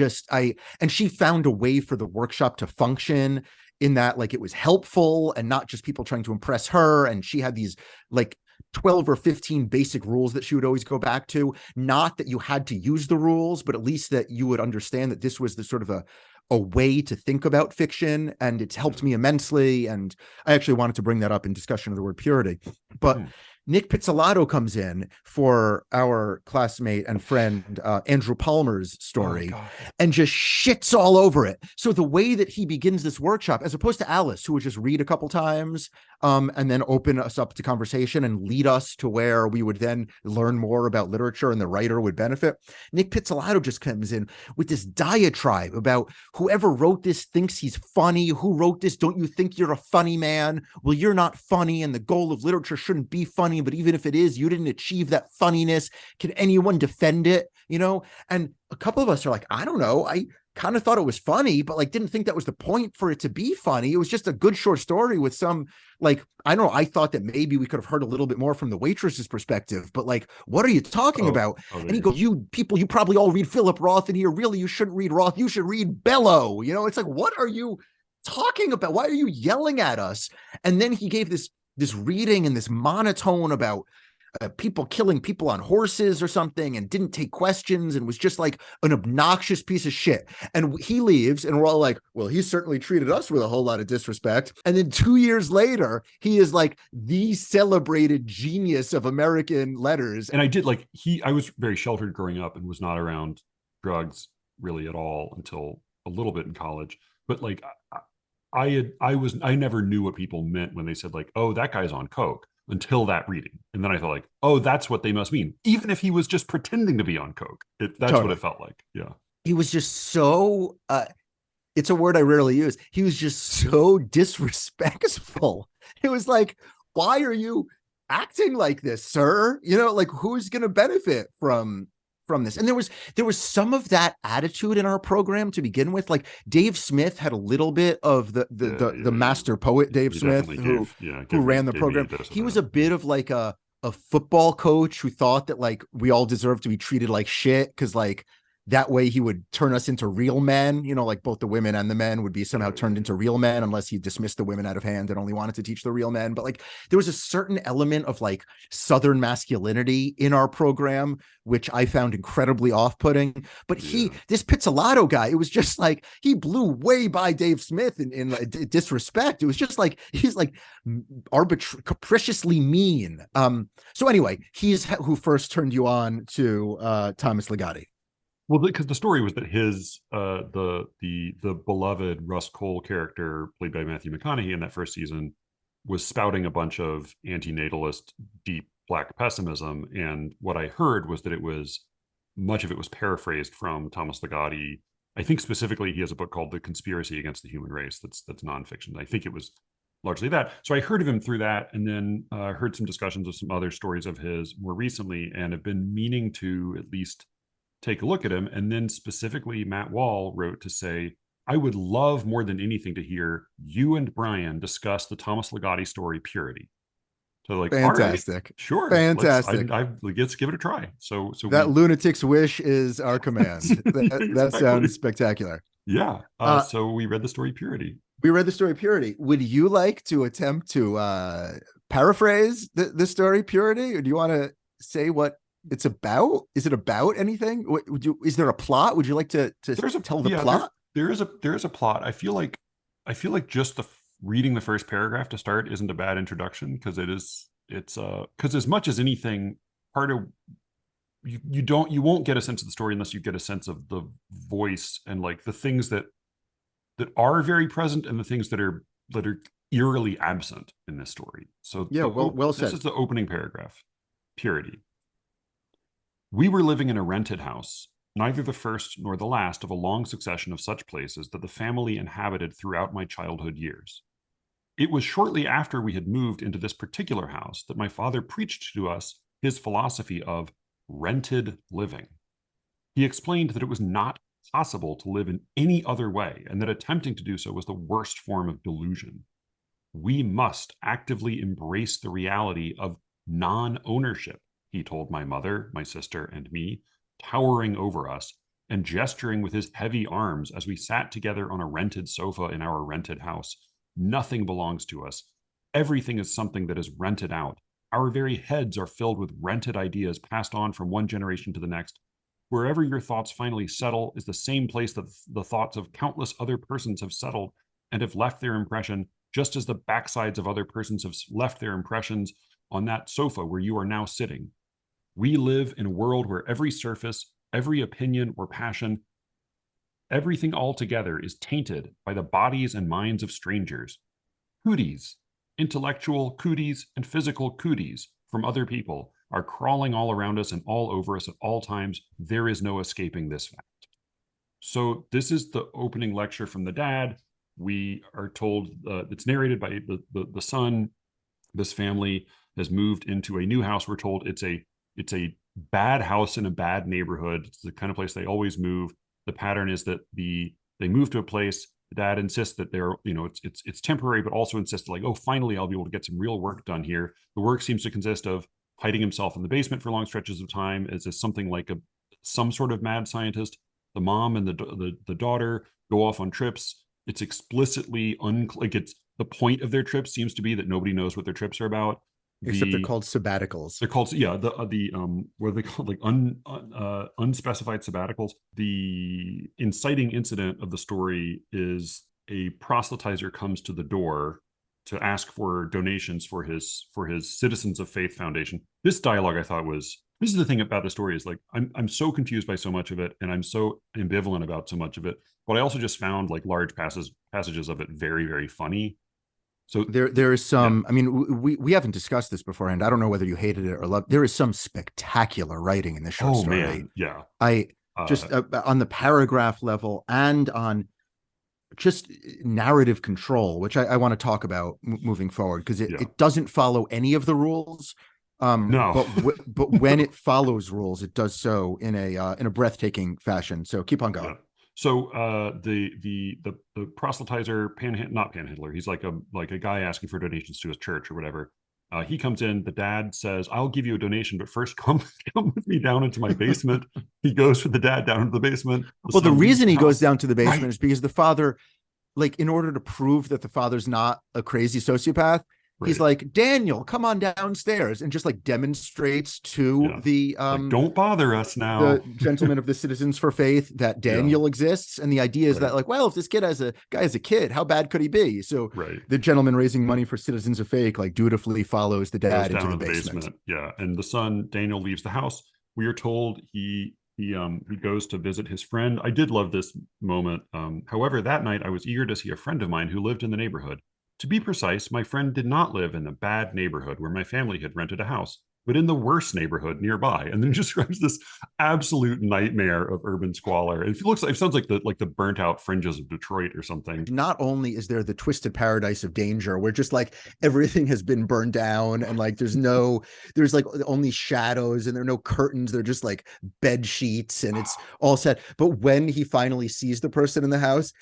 and she found a way for the workshop to function in that, like, it was helpful and not just people trying to impress her. And she had these like 12 or 15 basic rules that she would always go back to. Not that you had to use the rules, but at least that you would understand that this was the sort of a way to think about fiction. And it's helped me immensely. And I actually wanted to bring that up in discussion of the word purity. But Nick Pizzolatto comes in for our classmate and friend Andrew Palmer's story and just shits all over it. So the way that he begins this workshop, as opposed to Alice, who would just read a couple times and then open us up to conversation and lead us to where we would then learn more about literature and the writer would benefit, Nick Pizzolatto just comes in with this diatribe about whoever wrote this thinks he's funny. Who wrote this? Don't you think you're a funny man? Well, you're not funny, and the goal of literature shouldn't be funny. But even if it is, you didn't achieve that funniness. Can anyone defend it? You know? And a couple of us are like, I don't know. I kind of thought it was funny, but like didn't think that was the point for it to be funny. It was just a good short story with some, like, I don't know. I thought that maybe we could have heard a little bit more from the waitress's perspective, but like, what are you talking about? And he goes, you people, you probably all read Philip Roth in here. Really, you shouldn't read Roth. You should read Bellow. You know, it's like, what are you talking about? Why are you yelling at us? And then he gave this reading and this monotone about people killing people on horses or something, and didn't take questions, and was just like an obnoxious piece of shit. And he leaves, and we're all like, well, he certainly treated us with a whole lot of disrespect. And then 2 years later, he is like the celebrated genius of American letters.
And I was very sheltered growing up and was not around drugs really at all until a little bit in college. But like, I never knew what people meant when they said like, oh, that guy's on coke. until that reading. And then I thought like, oh, that's what they must mean. Even if he was just pretending to be on coke, that's what
Totally.
it felt like. Yeah.
He was just so it's a word I rarely use. He was just so disrespectful. It was like, why are you acting like this, sir? You know, like who's going to benefit from this? And there was some of that attitude in our program to begin with. Like Dave Smith had a little bit of the master poet Dave
He
Smith
definitely
who ran the
gave me a
program.
dose of
He was
that.
a bit of like a football coach who thought that like we all deserve to be treated like shit because like that way he would turn us into real men, you know, like both the women and the men would be somehow turned into real men unless he dismissed the women out of hand and only wanted to teach the real men. But like there was a certain element of like Southern masculinity in our program, which I found incredibly off-putting. But this Pizzolatto guy, it was just like he blew way by Dave Smith in disrespect. It was just like he's like capriciously mean. So anyway, he's who first turned you on to Thomas Ligotti.
Well, because the story was that his the beloved Russ Cole character, played by Matthew McConaughey in that first season, was spouting a bunch of antinatalist, deep black pessimism. And what I heard was that much of it was paraphrased from Thomas Ligotti. I think specifically he has a book called The Conspiracy Against the Human Race that's nonfiction. I think it was largely that. So I heard of him through that, and then heard some discussions of some other stories of his more recently, and have been meaning to at least take a look at him. And then specifically Matt Wall wrote to say, I would love more than anything to hear you and Brian discuss the Thomas Ligotti story Purity. So like,
fantastic.
All right, sure.
Fantastic.
Let's give it a try. So
that lunatic's wish is our command. That sounds spectacular.
Yeah. So we read the story Purity.
We read the story Purity. Would you like to attempt to paraphrase the story Purity? Or do you want to say what it's about? Is it about anything? Is there a plot? Would you like to tell the plot?
There is a plot. I feel like just reading the first paragraph to start isn't a bad introduction, because because as much as anything, part of you won't get a sense of the story unless you get a sense of the voice and like the things that are very present and the things that are eerily absent in this story. So
yeah, well said.
This is the opening paragraph. Purity. We were living in a rented house, neither the first nor the last of a long succession of such places that the family inhabited throughout my childhood years. It was shortly after we had moved into this particular house that my father preached to us his philosophy of rented living. He explained that it was not possible to live in any other way, and that attempting to do so was the worst form of delusion. We must actively embrace the reality of non-ownership, he told my mother, my sister, and me, towering over us and gesturing with his heavy arms as we sat together on a rented sofa in our rented house. Nothing belongs to us. Everything is something that is rented out. Our very heads are filled with rented ideas passed on from one generation to the next. Wherever your thoughts finally settle is the same place that the thoughts of countless other persons have settled and have left their impression, just as the backsides of other persons have left their impressions on that sofa where you are now sitting. We live in a world where every surface, every opinion or passion, everything altogether is tainted by the bodies and minds of strangers. Cooties, intellectual cooties and physical cooties from other people are crawling all around us and all over us at all times. There is no escaping this fact. So this is the opening lecture from the dad. We are told it's narrated by the son. This family has moved into a new house. We're told it's a bad house in a bad neighborhood. It's the kind of place they always move. The pattern is that they move to a place. The dad insists that they're, it's temporary, but also insists like, oh, finally I'll be able to get some real work done here. The work seems to consist of hiding himself in the basement for long stretches of time as something like some sort of mad scientist. The mom and the daughter go off on trips. It's explicitly it's the point of their trips seems to be that nobody knows what their trips are about.
Except they're called sabbaticals.
They're called, what are they called? Like unspecified sabbaticals. The inciting incident of the story is a proselytizer comes to the door to ask for donations for his Citizens of Faith Foundation. This dialogue I thought this is the thing about the story is like, I'm so confused by so much of it, and I'm so ambivalent about so much of it, but I also just found like large passages of it very, very funny. So
there is some. I mean, we haven't discussed this beforehand. I don't know whether you hated it or loved. There is some spectacular writing in this short
oh
story.
man, yeah.
I
Uh,
just on the paragraph level and on just narrative control, which I want to talk about moving forward because
yeah.
it doesn't follow any of the rules.
No.
But when it follows rules, it does so in a breathtaking fashion. So keep on going.
Yeah. So the proselytizer not panhandler. He's like a guy asking for donations to his church or whatever. He comes in. The dad says, "I'll give you a donation, but first come with me down into my basement." He goes with the dad down into the basement.
Well, the reason he goes
house.
down to the basement
Right.
is because the father, like, in order to prove that the father's not a crazy sociopath, he's
Right.
like, Daniel, come on downstairs, and just like demonstrates to
Yeah. Like, don't bother us now.
the gentleman of the Citizens for Faith that Daniel exists. And the idea is
Right.
that, like, well, if this kid has a guy as a kid, how bad could he be? So
Right.
the gentleman raising money for Citizens of Faith, like, dutifully follows the
Goes
dad
down
into
in
the basement.
Yeah, and the son Daniel leaves the house. We are told he goes to visit his friend. I did love this moment. However, that night I was eager to see a friend of mine who lived in the neighborhood. To be precise, my friend did not live in the bad neighborhood where my family had rented a house, but in the worst neighborhood nearby. And then describes this absolute nightmare of urban squalor. It sounds like the burnt out fringes of Detroit or something.
Not only is there the twisted paradise of danger where just like everything has been burned down and like there's like only shadows and there are no curtains, they're just like bed sheets and it's all set. But when he finally sees the person in the house,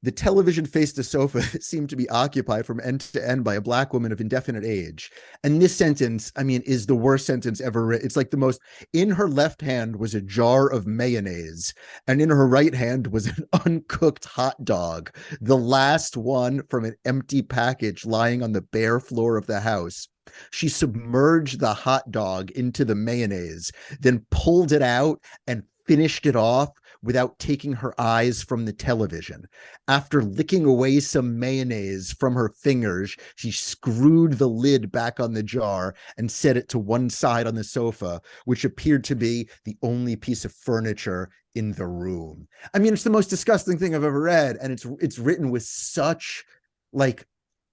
the television faced a sofa that seemed to be occupied from end to end by a black woman of indefinite age. And this sentence, I mean, is the worst sentence ever written. It's like the most. In her left hand was a jar of mayonnaise, and in her right hand was an uncooked hot dog, the last one from an empty package lying on the bare floor of the house. She submerged the hot dog into the mayonnaise, then pulled it out and finished it off without taking her eyes from the television. After licking away some mayonnaise from her fingers, she screwed the lid back on the jar and set it to one side on the sofa, which appeared to be the only piece of furniture in the room. I mean, it's the most disgusting thing I've ever read, and it's written with such like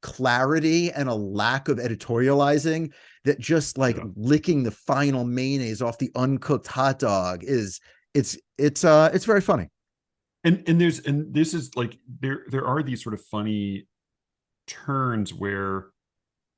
clarity and a lack of editorializing that just like licking the final mayonnaise off the uncooked hot dog is it's very funny.
And this is like there are these sort of funny turns where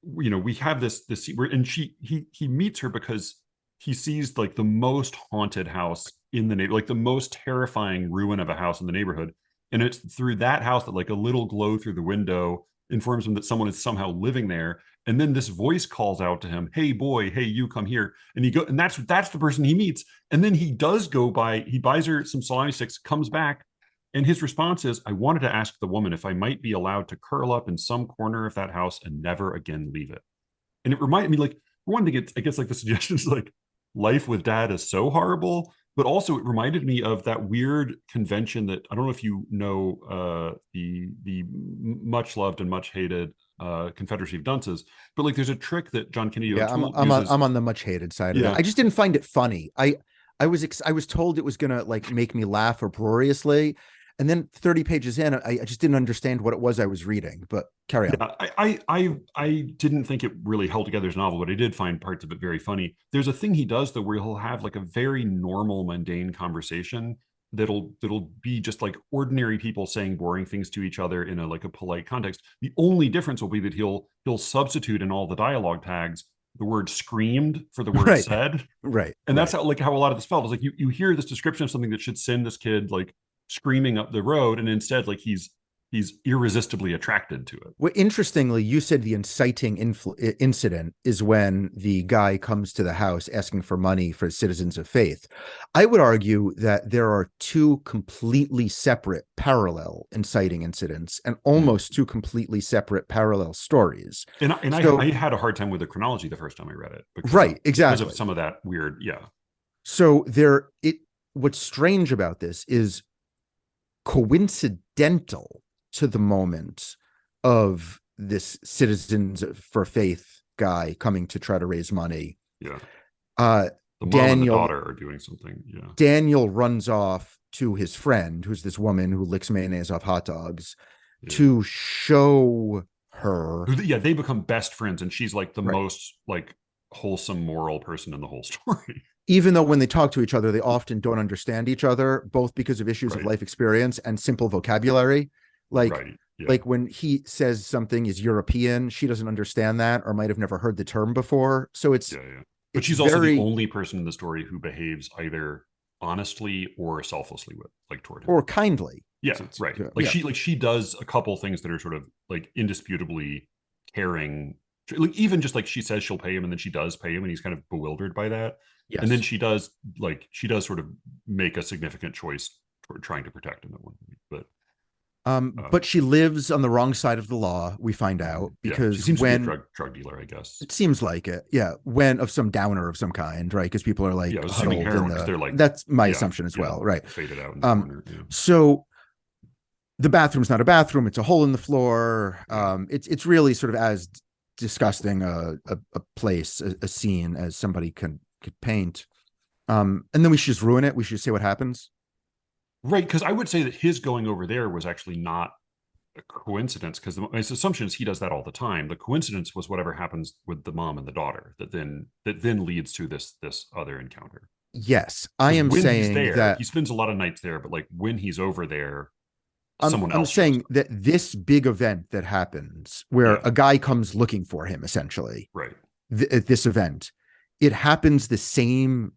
we have this where and he meets her because he sees like the most haunted house in the neighborhood, like the most terrifying ruin of a house in the neighborhood, and it's through that house that like a little glow through the window informs him that someone is somehow living there. And then this voice calls out to him, "Hey boy, hey you, come here." And he go, and that's the person he meets. And then he buys her some salami sticks, comes back, and his response is, "I wanted to ask the woman if I might be allowed to curl up in some corner of that house and never again leave it." And it reminded me, like, for one thing, I guess like the suggestion is like life with dad is so horrible, but also it reminded me of that weird convention that I don't know if you know, the much loved and much hated Confederacy of Dunces, but like there's a trick that John Kennedy O'Toole uses.
I'm on the much hated side of that. I just didn't find it funny. I was told it was gonna like make me laugh uproariously, and then 30 pages in, I just didn't understand what it was I was reading. But carry on.
I didn't think it really held together as a novel, but I did find parts of it very funny. There's a thing he does though where he'll have like a very normal, mundane conversation that'll be just like ordinary people saying boring things to each other in a polite context. The only difference will be that he'll substitute in all the dialogue tags the word screamed for the word said.
Right.
And that's how a lot of this felt. It's like you hear this description of something that should send this kid like screaming up the road, and instead like he's irresistibly attracted to it.
Well, interestingly, you said the inciting incident is when the guy comes to the house asking for money for Citizens of Faith. I would argue that there are two completely separate parallel inciting incidents and almost two completely separate parallel stories.
And I had a hard time with the chronology the first time I read it.
Because
of some of that weird,
So what's strange about this is coincidental to the moment of this Citizens for Faith guy coming to try to raise money.
Yeah. The mom and the daughter are doing something. Yeah.
Daniel runs off to his friend, who's this woman who licks mayonnaise off hot dogs, to show her.
Yeah, they become best friends, and she's like the
Right.
most like wholesome moral person in the whole story.
Even though when they talk to each other, they often don't understand each other, both because of issues of
Right.
life experience and simple vocabulary. Like,
Right. Yeah.
like when he says something is European, she doesn't understand that or might have never heard the term before. So
Yeah. Yeah. But
it's
she's also the
very,
only person in the story who behaves either honestly or selflessly with like toward him.
or kindly.
Yeah, right. Like
yeah.
she does a couple things that are sort of like indisputably caring. Like even just like she says she'll pay him, and then she does pay him, and he's kind of bewildered by that.
Yes.
And then she does sort of make a significant choice toward trying to protect him at one point.
But she lives on the wrong side of the law, we find out, because
she seems
when
to be a drug dealer, I guess.
it seems like it, yeah, when of some downer of some kind, right? Because people are like,
I was assuming
huddled
heroin because they're like,
that's my assumption as well, right?
Faded out in the corner. Yeah.
So the bathroom's not a bathroom; it's a hole in the floor. It's really sort of as disgusting a place, a scene as somebody could paint. And then we should just ruin it. We should say what happens.
Right, because I would say that his going over there was actually not a coincidence, because my assumption is he does that all the time. The coincidence was whatever happens with the mom and the daughter that then leads to this other encounter.
Yes, I am
when
saying
he's there,
that
he spends a lot of nights there, but like when he's over there,
I'm
else
saying that this big event that happens where a guy comes looking for him, essentially,
right,
at this event, it happens the same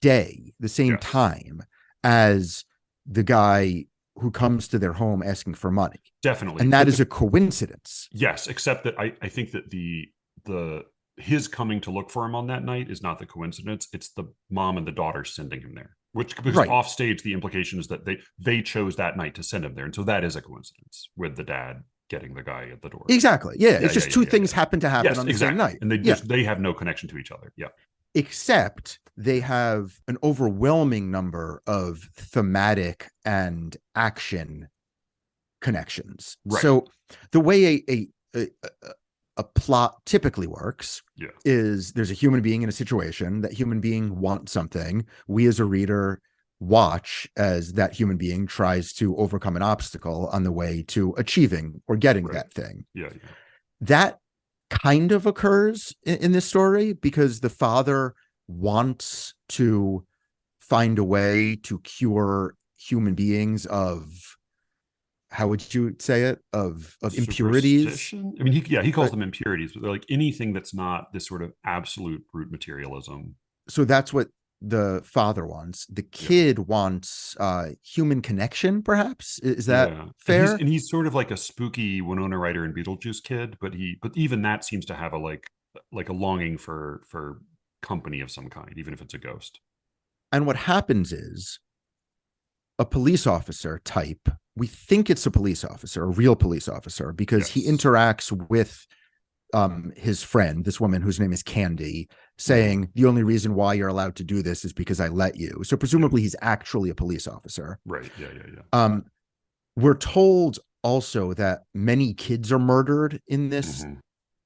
day, the same time as the guy who comes to their home asking for money.
Definitely.
And that is a coincidence.
Yes, except that I think that his coming to look for him on that night is not the coincidence. It's the mom and the daughter sending him there. Which, because off stage, the implication is that they chose that night to send him there. And so that is a coincidence with the dad getting the guy at the door.
Exactly. Yeah. It's just two things happen to happen on the same night.
And they have no connection to each other. Yeah.
Except they have an overwhelming number of thematic and action connections. Right. So the way a plot typically works is there's a human being in a situation. That human being wants something. We as a reader watch as that human being tries to overcome an obstacle on the way to achieving or getting that thing.
Yeah.
That kind of occurs in this story because the father wants to find a way to cure human beings of, how would you say it, of impurities?
I mean, he calls them impurities, but they're like anything that's not this sort of absolute brute materialism.
So that's what the father wants. The kid wants human connection, perhaps. Is that fair?
And he's sort of like a spooky Winona Ryder and Beetlejuice kid, but even that seems to have a like a longing for company of some kind, even if it's a ghost.
And what happens is a police officer type, we think it's a police officer, a real police officer, because he interacts with his friend, this woman whose name is Candy, saying the only reason why you're allowed to do this is because I let you. So presumably he's actually a police officer.
Right. Yeah.
We're told also that many kids are murdered in this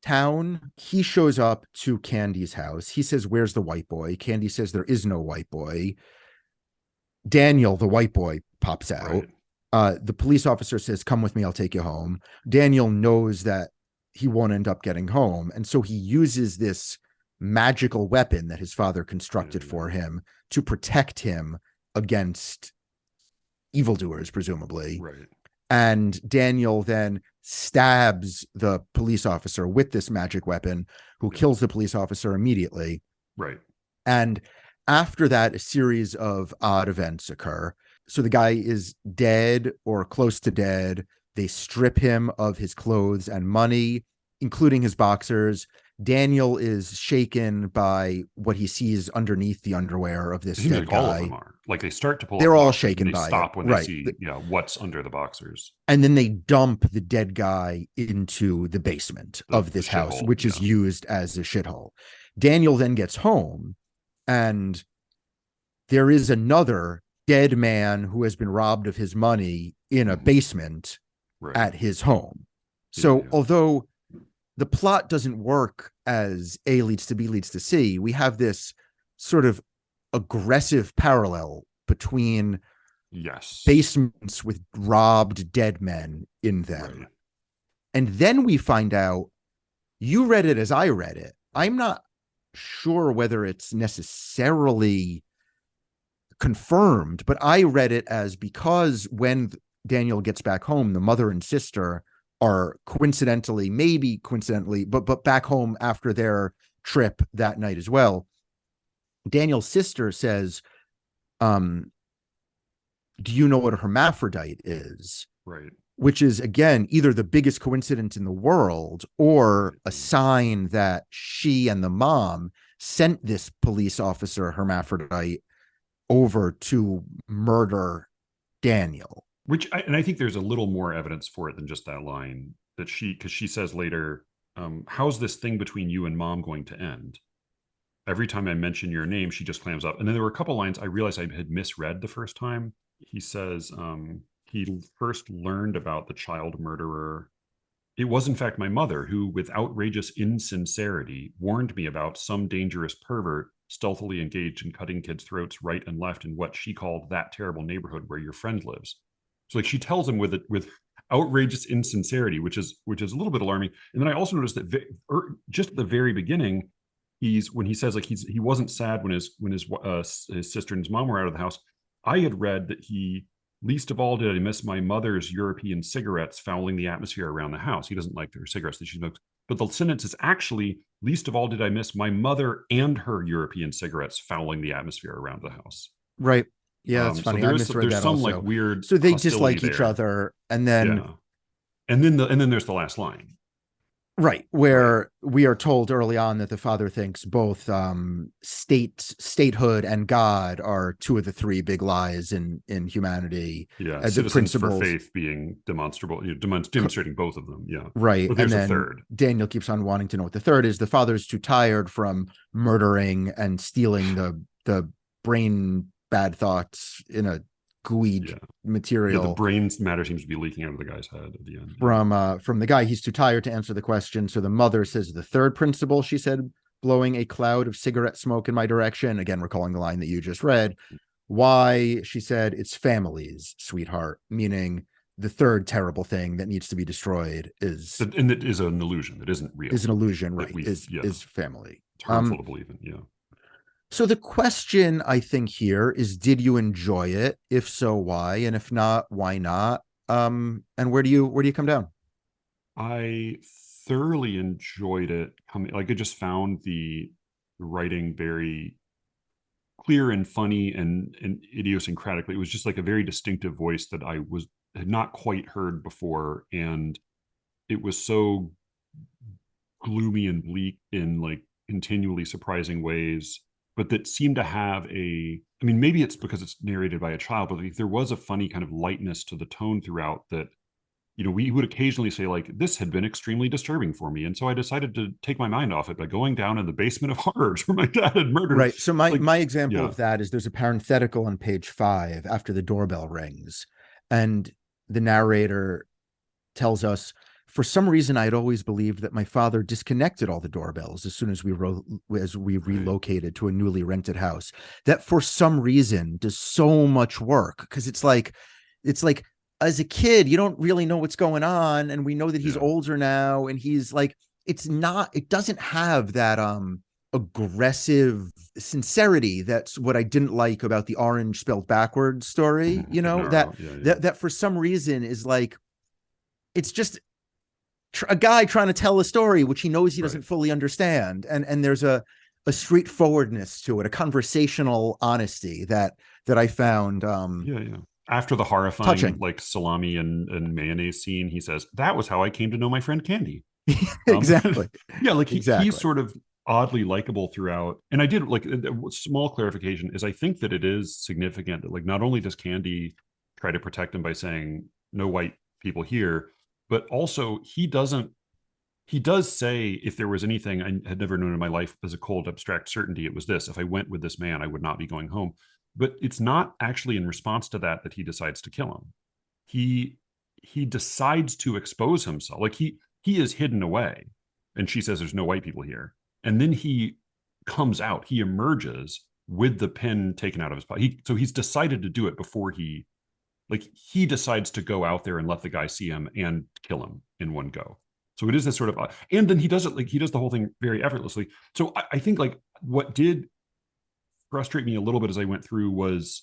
town. He shows up to Candy's house. He says, "Where's the white boy?" Candy says, "There is no white boy." Daniel, the white boy, pops out. The police officer says, "Come with me, I'll take you home." Daniel knows that he won't end up getting home. And so he uses this magical weapon that his father constructed for him to protect him against evildoers, presumably.
Right.
And Daniel then stabs the police officer with this magic weapon, who kills the police officer immediately.
Right.
And after that, a series of odd events occur. So the guy is dead or close to dead. They strip him of his clothes and money, including his boxers. Daniel is shaken by what he sees underneath the underwear of this dead guy.
All of them are. Like they start to pull.
They're all shaken by it.
Stop when they see what's under the boxers.
And then they dump the dead guy into the basement of this house, which is used as a shithole. Daniel then gets home, and there is another dead man who has been robbed of his money in a basement at his home. So although the plot doesn't work as A leads to B leads to C, we have this sort of aggressive parallel between basements with robbed dead men in them. And then we find out you read it as I read it. I'm not sure whether it's necessarily confirmed, but I read it as because when Daniel gets back home, the mother and sister are maybe coincidentally, but back home after their trip that night as well. Daniel's sister says, do you know what a hermaphrodite is?
Right.
Which is, again, either the biggest coincidence in the world or a sign that she and the mom sent this police officer hermaphrodite over to murder Daniel.
And I think there's a little more evidence for it than just that line that because she says later, how's this thing between you and mom going to end? Every time I mention your name, she just clams up. And then there were a couple lines I realized I had misread the first time. He says, he first learned about the child murderer. It was, in fact, my mother who, with outrageous insincerity, warned me about some dangerous pervert stealthily engaged in cutting kids' throats right and left in what she called that terrible neighborhood where your friend lives. So, like, she tells him with outrageous insincerity, which is a little bit alarming. And then I also noticed that just at the very beginning, when he says like he wasn't sad when his sister and his mom were out of the house. I had read that he, least of all did I miss my mother's European cigarettes fouling the atmosphere around the house. He doesn't like her cigarettes that she smokes. But the sentence is actually, least of all did I miss my mother and her European cigarettes fouling the atmosphere around the house.
Right. Yeah, that's funny.
So
I misread
there's
that
some
also.
like weird.
So they dislike each
there.
other, and then
and then there's the last line.
Right, where we are told early on that the father thinks both statehood and God are two of the three big lies in humanity.
Yeah, citizens for faith being demonstrable, demonstrating both of them. Yeah,
right.
But there's
and then
a third.
Daniel keeps on wanting to know what the third is. The father's too tired from murdering and stealing the brain bad thoughts in a gooey material.
Yeah, the brain matter seems to be leaking out of the guy's head at the end.
From the guy. He's too tired to answer the question. So the mother says the third principle, she said, blowing a cloud of cigarette smoke in my direction. Again, recalling the line that you just read. Why? She said, it's families, sweetheart, meaning the third terrible thing that needs to be destroyed is...
And it is an illusion. It isn't real.
Is an illusion, right? Is family.
It's harmful to believe in, yeah.
So the question, I think, here is, did you enjoy it? If so, why? And if not, why not? And where do you come down?
I thoroughly enjoyed it. I just found the writing very clear and funny and idiosyncratically. It was just like a very distinctive voice that I had not quite heard before, and it was so gloomy and bleak in like continually surprising ways, but that seemed to have maybe it's because it's narrated by a child, but there was a funny kind of lightness to the tone throughout that, we would occasionally say like, this had been extremely disturbing for me. And so I decided to take my mind off it by going down in the basement of horrors where my dad had murdered.
Right. So my example of that is there's a parenthetical on page 5 after the doorbell rings, and the narrator tells us, for some reason, I had always believed that my father disconnected all the doorbells as soon as we relocated to a newly rented house. That for some reason does so much work, because it's like as a kid, you don't really know what's going on, and we know that he's older now, and he's like, it doesn't have that aggressive sincerity. That's what I didn't like about the orange spelled backwards story. That for some reason is like, it's just a guy trying to tell a story which he knows he doesn't fully understand, and there's a straightforwardness to it, a conversational honesty that I found
after the horrifying
touching.
Like salami and mayonnaise scene, he says, that was how I came to know my friend Candy.
Exactly.
He's sort of oddly likable throughout. And I did like a small clarification is I think that it is significant that like not only does Candy try to protect him by saying no white people here, but also he does say, if there was anything I had never known in my life as a cold, abstract certainty, it was this: if I went with this man, I would not be going home. But it's not actually in response to that he decides to kill him. He decides to expose himself. Like he is hidden away, and she says there's no white people here. And then he comes out, he emerges with the pin taken out of his pocket. So he's decided to do it before he decides to go out there and let the guy see him and kill him in one go. So it is this sort of, and then he does it like he does the whole thing very effortlessly. So I think like what did frustrate me a little bit as I went through was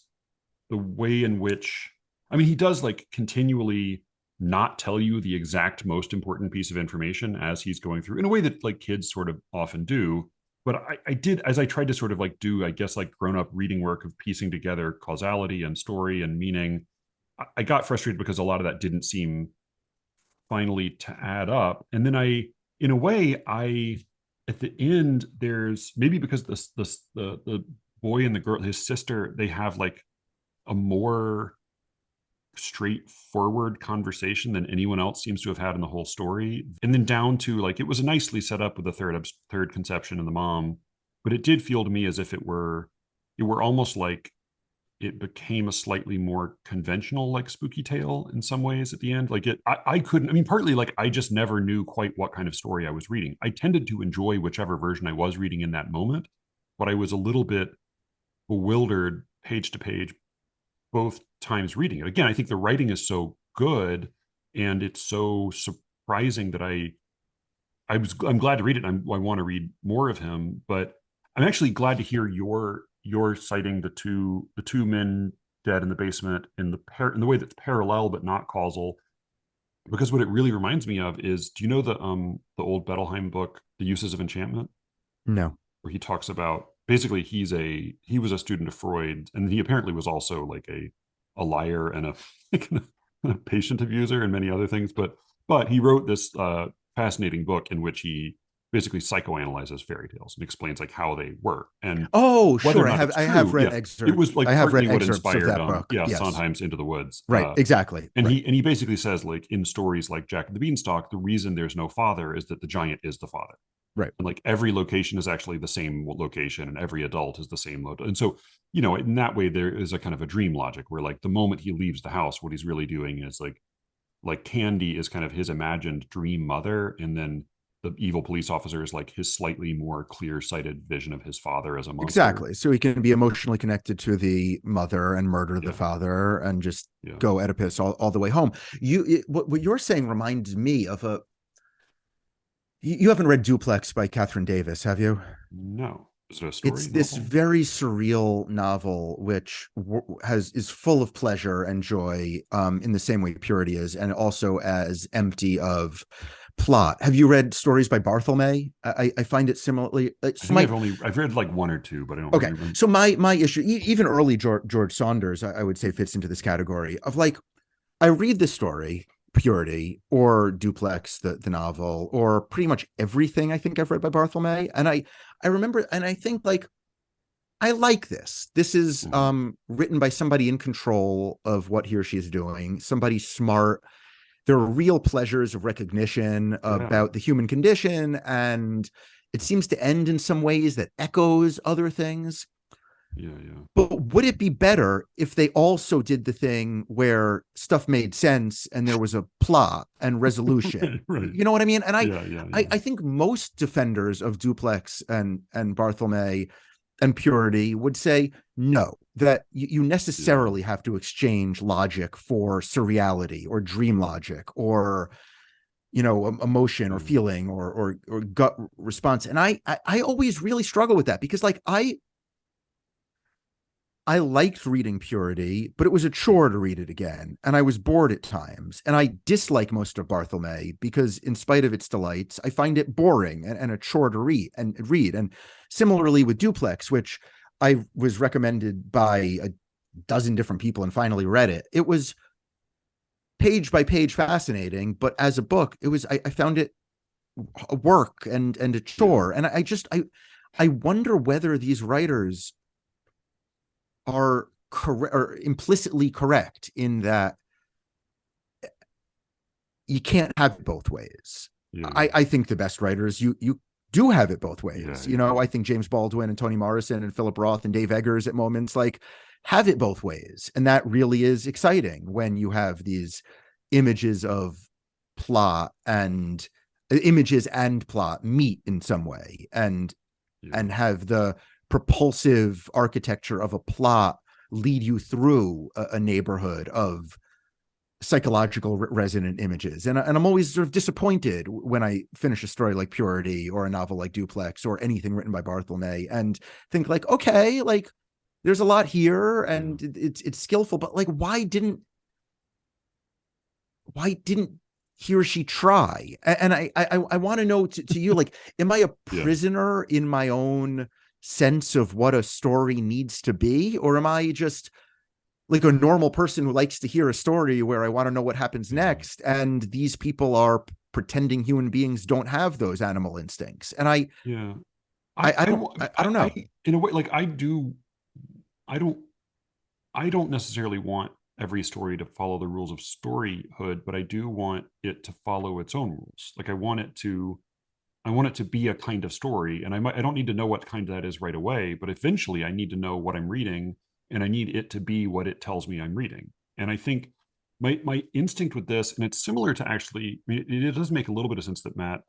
the way in which, I mean, he does like continually not tell you the exact most important piece of information as he's going through in a way that like kids sort of often do. But I did, as I tried to sort of like do, I guess, like grown up reading work of piecing together causality and story and meaning, I got frustrated because a lot of that didn't seem finally to add up. And then in a way, at the end, there's maybe because the boy and the girl, his sister, they have like a more straightforward conversation than anyone else seems to have had in the whole story. And then down to like it was nicely set up with the third conception and the mom, but it did feel to me as if it were almost like it became a slightly more conventional like spooky tale in some ways at the end. Like I couldn't, I mean, partly like I just never knew quite what kind of story I was reading. I tended to enjoy whichever version I was reading in that moment, but I was a little bit bewildered page to page both times reading it. Again, I think the writing is so good and it's so surprising that I'm glad to read it. I want to read more of him, but I'm actually glad to hear your citing the two men dead in the basement in the way that's parallel but not causal, because what it really reminds me of is, do you know the old Bettelheim book, The Uses of Enchantment?
No.
Where he talks about basically he was a student of Freud, and he apparently was also like a liar and a patient abuser and many other things, but he wrote this fascinating book in which he basically psychoanalyzes fairy tales and explains like how they work and
Oh,
whether or
sure.
not it's
I have
true.
read
Yeah,
excerpts.
it was like
I have read
partly what
excerpts of
inspired
that book. Yes.
Sondheim's Into the Woods.
Right. Exactly.
And
right.
he basically says like in stories like Jack and the Beanstalk, the reason there's no father is that the giant is the father.
Right.
And like every location is actually the same location and every adult is the same and so in that way there is a kind of a dream logic where like the moment he leaves the house, what he's really doing is like Candy is kind of his imagined dream mother, and then the evil police officer is like his slightly more clear-sighted vision of his father as a monster.
Exactly. So he can be emotionally connected to the mother and murder the father and just go Oedipus all the way home. What you're saying reminds me of you haven't read Duplex by Catherine Davis, have you?
No. Is it a story?
It's this very surreal novel, which is full of pleasure and joy, in the same way Purity is, and also as empty of plot. Have you read stories by Barthelme? I find it similarly.
I've read like one or two, but I don't.
Okay, so my issue, even early George Saunders, I would say fits into this category of like, I read the story Purity or Duplex, the novel, or pretty much everything I think I've read by Barthelme, and I remember, and I think like, I like this. This is written by somebody in control of what he or she is doing, somebody smart. There are real pleasures of recognition about the human condition, and it seems to end in some ways that echoes other things.
Yeah.
But would it be better if they also did the thing where stuff made sense and there was a plot and resolution?
right.
You know what I mean? And
yeah.
I think most defenders of Duplex and Barthelme and Purity would say no, that you necessarily have to exchange logic for surreality or dream logic or emotion or feeling or gut response. And I always really struggle with that, because like I liked reading Purity, but it was a chore to read it again, and I was bored at times. And I dislike most of Barthelme because, in spite of its delights, I find it boring and a chore to read. And similarly with Duplex, which I was recommended by a dozen different people and finally read it. It was page by page fascinating, but as a book, it was I found it a work and a chore. And I wonder whether these writers are correct or implicitly correct in that you can't have it both ways. I think the best writers, you do have it both ways. I think James Baldwin and Toni Morrison and Philip Roth and Dave Eggers at moments like have it both ways. And that really is exciting when you have these images of plot and images and plot meet in some way and have the propulsive architecture of a plot lead you through a neighborhood of psychological resonant images. And I'm always sort of disappointed when I finish a story like Purity or a novel like Duplex or anything written by Barthelme and think like, okay, like there's a lot here and it's skillful, but like, why didn't he or she try? And I want to know to you, like, am I a prisoner in my own sense of what a story needs to be? Or am I just like a normal person who likes to hear a story where I want to know what happens next? And these people are pretending human beings don't have those animal instincts. And I don't know.
In a way, like I don't necessarily want every story to follow the rules of storyhood, but I do want it to follow its own rules. Like I want it to be a kind of story, and I don't need to know what kind that is right away, but eventually I need to know what I'm reading, and I need it to be what it tells me I'm reading. And I think my instinct with this, and it's similar to actually, I mean, it does make a little bit of sense that Matt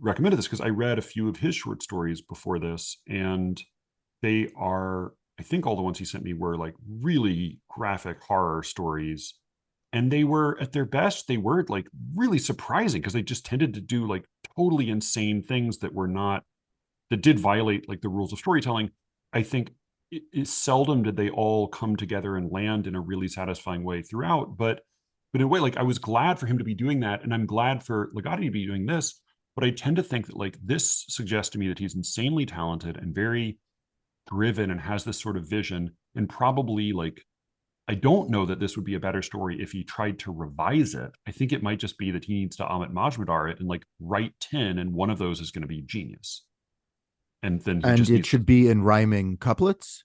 recommended this because I read a few of his short stories before this, and they are, I think all the ones he sent me were like really graphic horror stories. And they were at their best, they were like really surprising because they just tended to do like totally insane things that did violate like the rules of storytelling. I think it seldom did they all come together and land in a really satisfying way throughout. But in a way, like I was glad for him to be doing that. And I'm glad for Ligotti to be doing this. But I tend to think that like this suggests to me that he's insanely talented and very driven and has this sort of vision, and probably like I don't know that this would be a better story if he tried to revise it. I think it might just be that he needs to Amit Majumdar it and like write 10, and one of those is going to be genius. And then
it should be in rhyming couplets.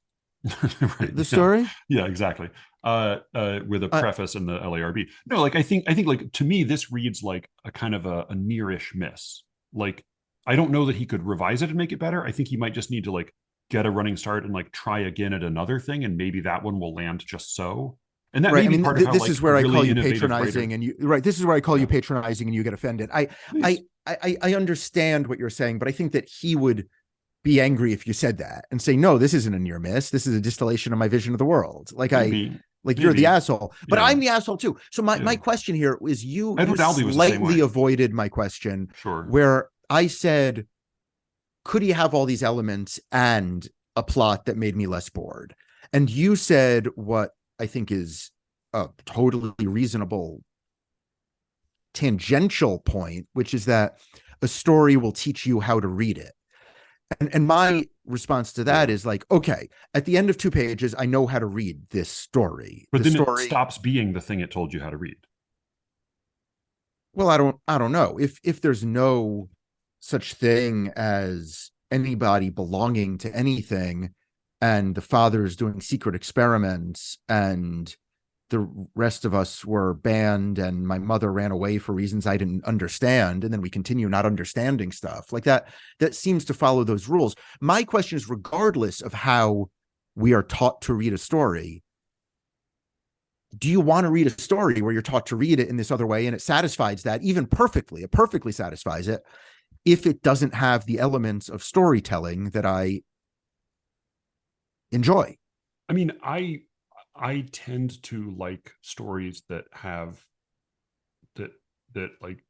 Right,
the story.
Yeah, exactly. With a preface and the LARB. No, like I think like to me this reads like a kind of a nearish miss. Like I don't know that he could revise it and make it better. I think he might just need to like get a running start and like try again at another thing, and maybe that one will land just so. And that may be part of how,
this
like,
is where I
really
call you patronizing, and you this is where I call you patronizing, and you get offended. I understand what you're saying, but I think that he would be angry if you said that and say, no, this isn't a near miss. This is a distillation of my vision of the world. Like maybe. You're the asshole, but I'm the asshole too. So my question here is you slightly avoided my question, where I said, could he have all these elements and a plot that made me less bored? And you said what I think is a totally reasonable tangential point, which is that a story will teach you how to read it. And my response to that is like, okay, at the end of 2 pages, I know how to read this story.
But then it stops being the thing it told you how to read.
Well, I don't know. If there's no such thing as anybody belonging to anything, and the father's doing secret experiments, and the rest of us were banned, and my mother ran away for reasons I didn't understand, and then we continue not understanding stuff like that seems to follow those rules. My question is, regardless of how we are taught to read a story, do you want to read a story where you're taught to read it in this other way and it satisfies that even perfectly? It perfectly satisfies it if it doesn't have the elements of storytelling that I enjoy.
I mean, I tend to like stories that have that like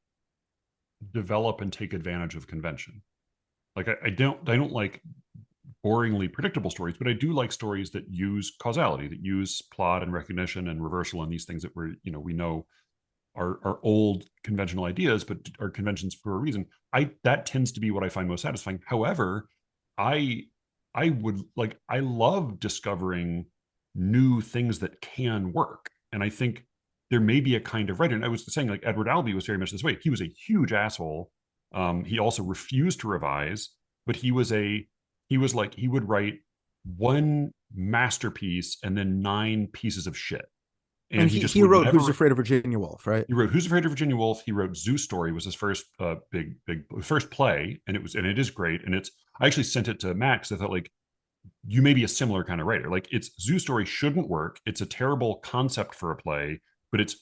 develop and take advantage of convention. Like I don't like boringly predictable stories, but I do like stories that use causality, that use plot and recognition and reversal and these things that we know are old conventional ideas, but are conventions for a reason. That tends to be what I find most satisfying. However, I love discovering new things that can work. And I think there may be a kind of writer, and I was saying like Edward Albee was very much this way. He was a huge asshole. He also refused to revise, but he would write one masterpiece and then 9 pieces of shit.
And he wrote Who's Afraid of Virginia Woolf, right?
He wrote Who's Afraid of Virginia Woolf. He wrote Zeus Story, was his first big first play, and it is great. And I actually sent it to Max. I thought, like, you may be a similar kind of writer. Like, Zeus Story shouldn't work. It's a terrible concept for a play, but it's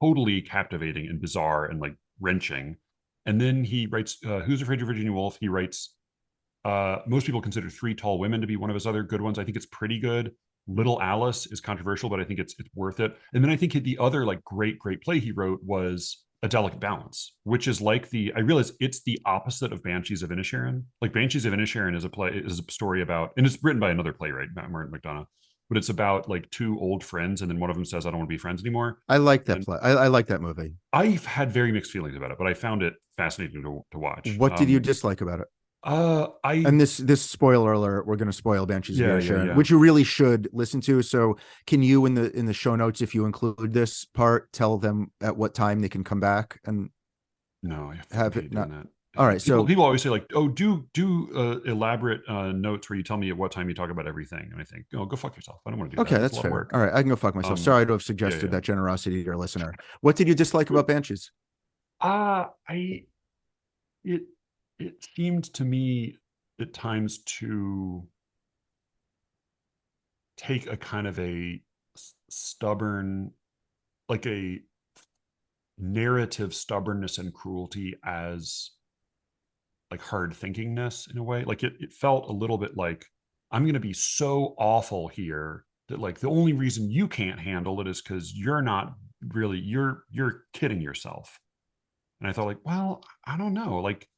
totally captivating and bizarre and like wrenching. And then he writes Who's Afraid of Virginia Woolf. He writes most people consider 3 Tall Women to be one of his other good ones. I think it's pretty good. Little Alice is controversial, but I think it's worth it. And then I think the other like great play he wrote was A Delicate Balance, which is like I realize it's the opposite of Banshees of Inisherin. Like Banshees of Inisherin is a story about, and it's written by another playwright, Matt Martin McDonough, but it's about like two old friends, and then one of them says, "I don't want to be friends anymore."
I like that
And
play. I like that movie.
I've had very mixed feelings about it, but I found it fascinating to watch.
What did you dislike about it?
I
And this spoiler alert, we're going to spoil Banshees of
yeah,
Inisherin,
yeah.
which you really should listen to. So can you in the show notes, if you include this part, tell them at what time they can come back and
No, I
have
hate
it
doing
not.
that.
All right, so
People always say like, "Oh, do elaborate notes where you tell me at what time you talk about everything," and I think, "Oh, go fuck yourself. I don't want to do
okay,
that. It's
that's
a lot of
fair.
work."
All right, I can go fuck myself. Sorry to have suggested that generosity to your listener. What did you dislike about Banshees?
I it it seemed to me at times to take a kind of a stubborn, like a narrative stubbornness and cruelty as like hard thinkingness in a way. Like it felt a little bit like I'm going to be so awful here that like the only reason you can't handle it is because you're not really you're kidding yourself. And I thought like, well, I don't know. Like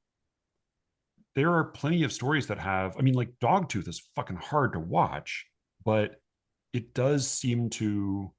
there are plenty of stories that have, I mean, like Dogtooth is fucking hard to watch, but it does seem to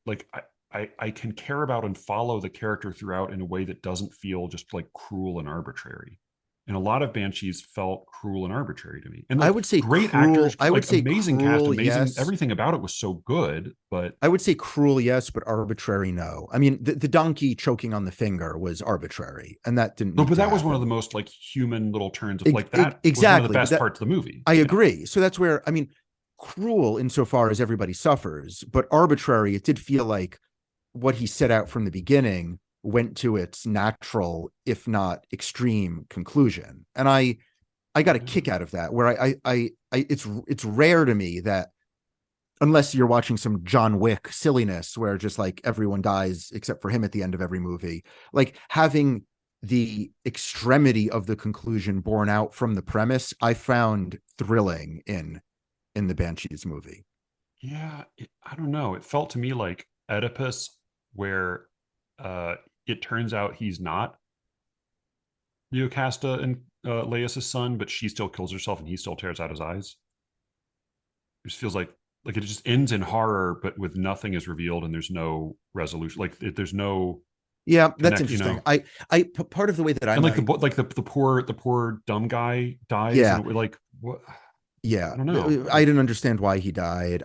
like I can care about and follow the character throughout in a way that doesn't feel just like cruel and arbitrary. And a lot of Banshees felt cruel and arbitrary to me. And
I
like
would say
great
cruel.
actors,
I would
like
say
amazing cast,
cruel,
amazing
yes.
everything about it was so good. But
I would say cruel, yes, but arbitrary, no. I mean, the donkey choking on the finger was arbitrary, and that didn't
no,
need
but
to
that was one of the
happen.
most like human little turns of like that was one of the
Exactly, but
best
that
parts of the movie.
I
Yeah.
agree. So that's where I mean, cruel insofar as everybody suffers, but arbitrary. It did feel like what he set out from the beginning went to its natural, if not extreme, conclusion, and I got a kick out of that. Where it's rare to me that unless you're watching some John Wick silliness where just like everyone dies except for him at the end of every movie, like having the extremity of the conclusion borne out from the premise, I found thrilling in the Banshees movie.
Yeah, I don't know. It felt to me like Oedipus, where uh, it turns out he's not Jocasta and Laius' son, but she still kills herself and he still tears out his eyes. It just feels like it just ends in horror, but with nothing is revealed and there's no resolution. Like there's no
Yeah, that's
connect. You
interesting.
know,
Part of the way that I
and like
might,
the poor dumb guy dies,
yeah,
and we're like, what?
yeah,
I don't know.
I didn't understand why he died.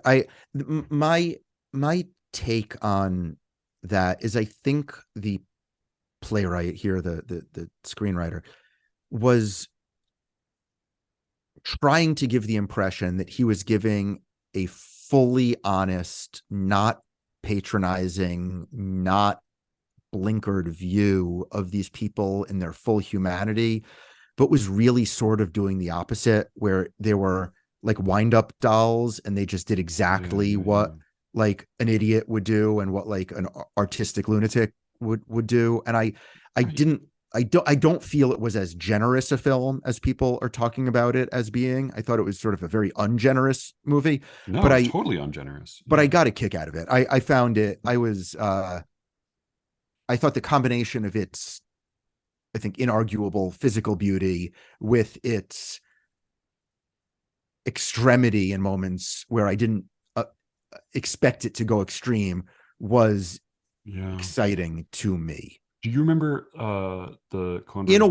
My take on that is I think the playwright here, the screenwriter, was trying to give the impression that he was giving a fully honest, not patronizing, not blinkered view of these people in their full humanity, but was really sort of doing the opposite, where they were like wind up dolls and they just did exactly what like an idiot would do and what like an artistic lunatic would do. And I don't feel it was as generous a film as people are talking about it as being. I thought it was sort of a very ungenerous movie.
No,
but
it's totally ungenerous.
But I got a kick out of it. I found it. I thought the combination of its, I think, inarguable physical beauty with its extremity in moments where I didn't expect it to go extreme was exciting to me.
Do you remember the Coen
in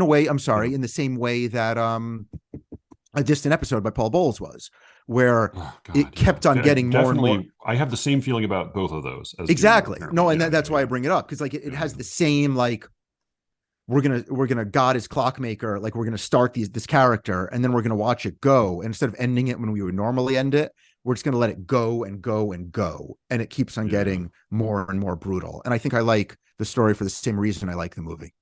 a way, I'm sorry, in the same way that A Distant Episode by Paul Bowles was, where it kept on getting more and more.
I have the same feeling about both of those.
Exactly. No, and that's why I bring it up, because like it has the same like we're gonna God is clockmaker, like we're gonna start this character and then we're gonna watch it go, and instead of ending it when we would normally end it, we're just gonna let it go and go and go, and it keeps on getting more and more brutal. And I think I like the story for the same reason I like the movie.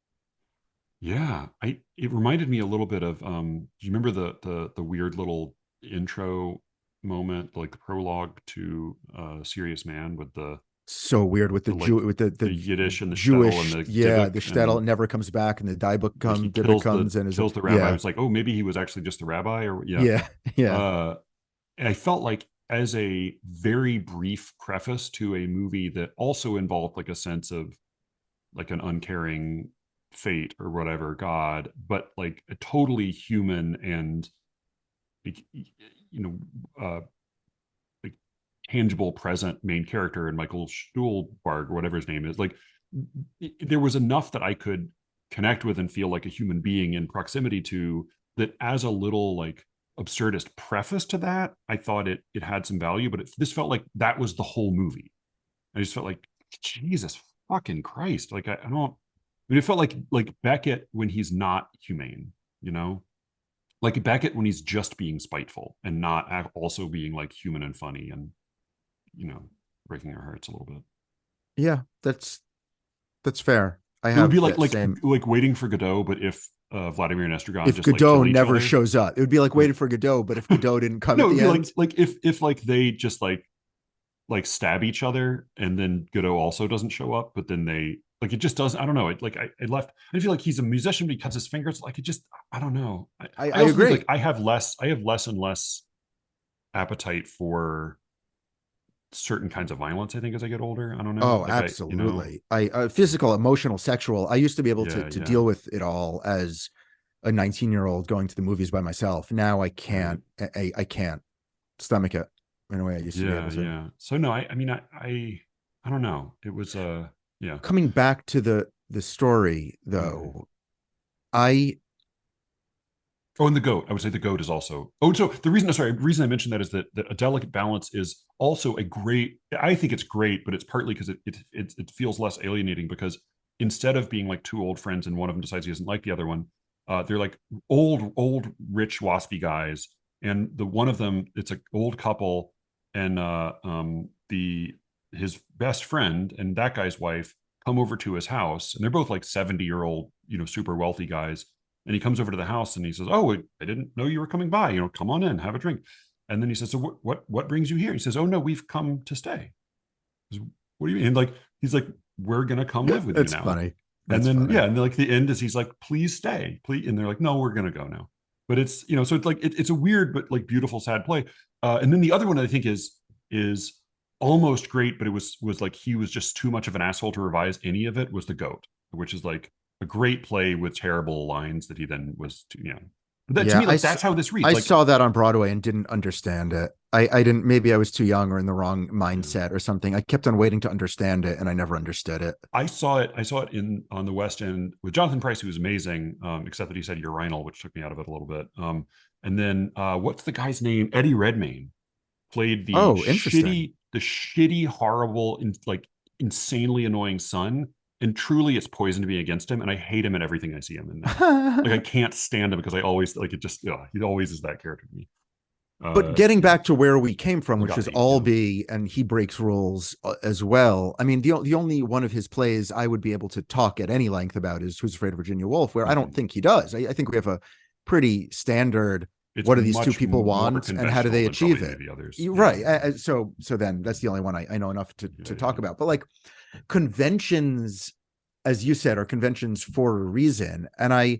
Yeah, it reminded me a little bit of do you remember the weird little intro moment, like the prologue to Serious Man with the
so weird with the
Yiddish and the
Jewish
shtetl and the
the shtetl never comes back, and the Dybbuk comes and
kills the rabbi. I was like, oh, maybe he was actually just the rabbi, or
yeah.
And I felt like as a very brief preface to a movie that also involved like a sense of like an uncaring fate or whatever god, but like a totally human and like, you know, like tangible present main character in Michael Stuhlbarg or whatever his name is. Like there was enough that I could connect with and feel like a human being in proximity to, that as a little like absurdist preface to that, I thought it had some value, but this felt like that was the whole movie. I just felt like, Jesus fucking Christ. Like I don't, I mean, it felt like Beckett when he's not humane, you know, like Beckett when he's just being spiteful and not also being like human and funny and, you know, breaking our hearts a little bit.
Yeah, that's fair. I
It would be
have that
like
same.
Waiting for Godot, but if Vladimir and Estragon
If
just like kill
Godot
each
never
other.
shows up, it would be like
Like,
waiting for Godot, but if Godot didn't come
no,
at
it'd
the
be
end.
like if like they just like stab each other and then Godot also doesn't show up, but then they like it just doesn't. I don't know. It like I left. I feel like he's a musician, but he cuts his fingers. Like it just. I don't know. I
I
also think
agree.
like I have less and less appetite for certain kinds of violence. I think as I get older. I don't know.
Oh,
Like I, you know,
absolutely. I physical, emotional, sexual. I used to be able
yeah,
to
yeah,
deal with it all as a 19-year-old going to the movies by myself. Now I
right.
can't. I can't stomach it in a way I used to be
Yeah,
able to.
yeah. So no, I mean, I don't know. It was, yeah.
Coming back to the story
Mhm.
though, I
Oh, and the goat. I would say the goat is also. Oh, so the reason, sorry, the reason I mentioned that is that a delicate balance is also a great. I think it's great, but it's partly because it feels less alienating because instead of being like two old friends and one of them decides he doesn't like the other one, they're like old rich waspy guys, and the one of them it's an old couple, and the his best friend and that guy's wife come over to his house, and they're both like 70-year-old, you know, super wealthy guys, and he comes over to the house and he says, "Oh, I didn't know you were coming by. You know, come on in, have a drink." And then he says, "So what brings you here?" He says, "Oh no, we've come to stay." He says, "What do you mean?" And like he's like, "We're gonna come live with you
that's
now."
funny.
And
That's
then
funny.
yeah, and like the end is he's like, "Please stay, please." And they're like, "No, we're gonna go now." But it's, you know, so it's like it's a weird but like beautiful sad play. And then the other one I think is almost great, but it was like he was just too much of an asshole to revise any of it. Was the goat, which is like a great play with terrible lines that he then was, you know. But that to
Yeah,
me, like that's how this reads.
I
Like,
saw that on Broadway and didn't understand it. I didn't, maybe I was too young or in the wrong
yeah.
mindset or something. I kept on waiting to understand it and I never understood it.
I saw it. I saw it in on the West End with Jonathan Pryce, who was amazing, except that he said urinal, which took me out of it a little bit. And then what's the guy's name? Eddie Redmayne played
Oh, interesting.
the shitty, horrible, like insanely annoying son. And truly, it's poison to be against him. And I hate him in everything I see him in now. Like I can't stand him because I always like it. Just he always is that character to me.
But getting
Yeah,
back to where we came from, which is
Ligotti. Yeah.
Albee, and he breaks rules as well. I mean, the only one of his plays I would be able to talk at any length about is Who's Afraid of Virginia Woolf, where I don't
Mhm.
think he does. I think we have a pretty standard.
It's
What do these two
much
people
more
want, and how do
conventional
they
than probably
achieve
any
it?
of the others.
You're
Yeah.
right. So then that's the only one I know enough
Yeah.
to
Yeah.
talk about. But like conventions, as you said, are conventions for a reason, and
I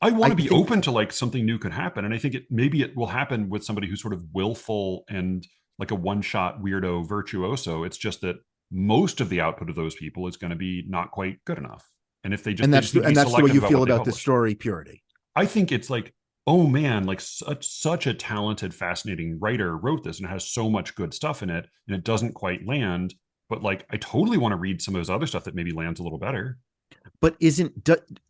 want
I
to be
think.
open to like something new could happen. And I think maybe it will happen with somebody who's sort of willful and like a one-shot weirdo virtuoso. It's just that most of the output of those people is going to be not quite good enough. And if
And
they just need to be
that's the way
selective
you
about
feel
what they
about the
publish.
story purity.
I think it's like, oh man, like such a talented, fascinating writer wrote this and it has so much good stuff in it, and it doesn't quite land. But like, I totally want to read some of his other stuff that maybe lands a little better.
But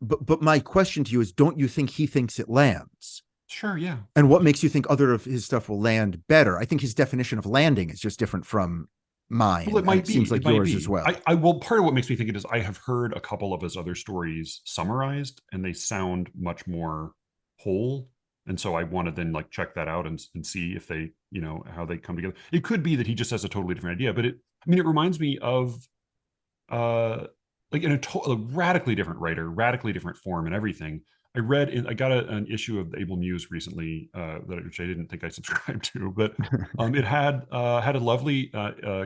but my question to you is, don't you think he thinks it lands?
Sure, yeah.
And what makes you think other of his stuff will land better? I think his definition of landing is just different from
Well,
mine,
it
and
might
it seems
be. It
like
might
yours as
be.
well.
I well, part of what makes me think it is I have heard a couple of his other stories summarized, and they sound much more whole. And so I want to then like check that out and see if they, you know, how they come together. It could be that he just has a totally different idea, but I mean, it reminds me of uh like in a radically different writer, radically different form and everything. I got an issue of the Able Muse recently, which I didn't think I subscribed to, but it had a lovely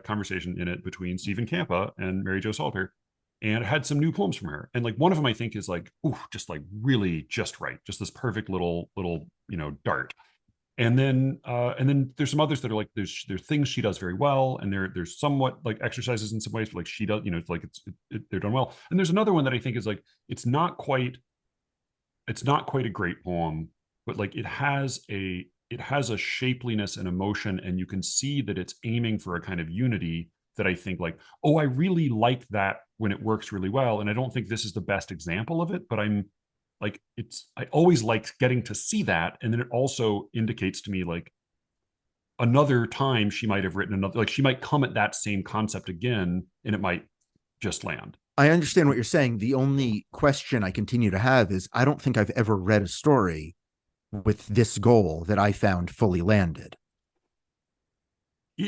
conversation in it between Stephen Campa and Mary Jo Salter, and it had some new poems from her. And like one of them I think is like, ooh, just like really just right, just this perfect little, you know, dart. and then there's some others that are like there's things she does very well, and there's somewhat like exercises in some ways, but like she does, it's like they're done well. And there's another one that I think is like it's not quite a great poem, but like it has a shapeliness and emotion, and you can see that it's aiming for a kind of unity that I think like, oh, I really like that when it works really well. And I don't think this is the best example of it, but I always like getting to see that. And then it also indicates to me like another time she might have written another, like she might come at that same concept again and it might just land.
I understand what you're saying. The only question I continue to have is I don't think I've ever read a story with this goal that I found fully landed,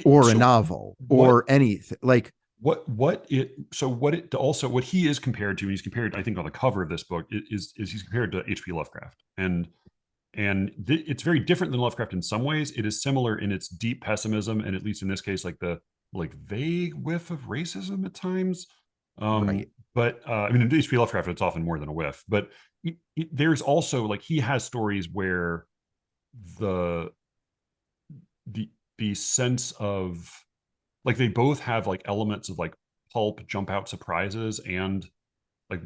or a
So
novel,
what
or anything like.
what he is compared to, and he's compared, I think, on the cover of this book is he's compared to H.P. Lovecraft, and it's very different than Lovecraft in some ways. It is similar in its deep pessimism, and at least in this case, like the like vague whiff of racism at times.
Right.
But I mean, in H.P. Lovecraft, it's often more than a whiff. But there's also like he has stories where the the sense of like they both have like elements of like pulp jump out surprises and like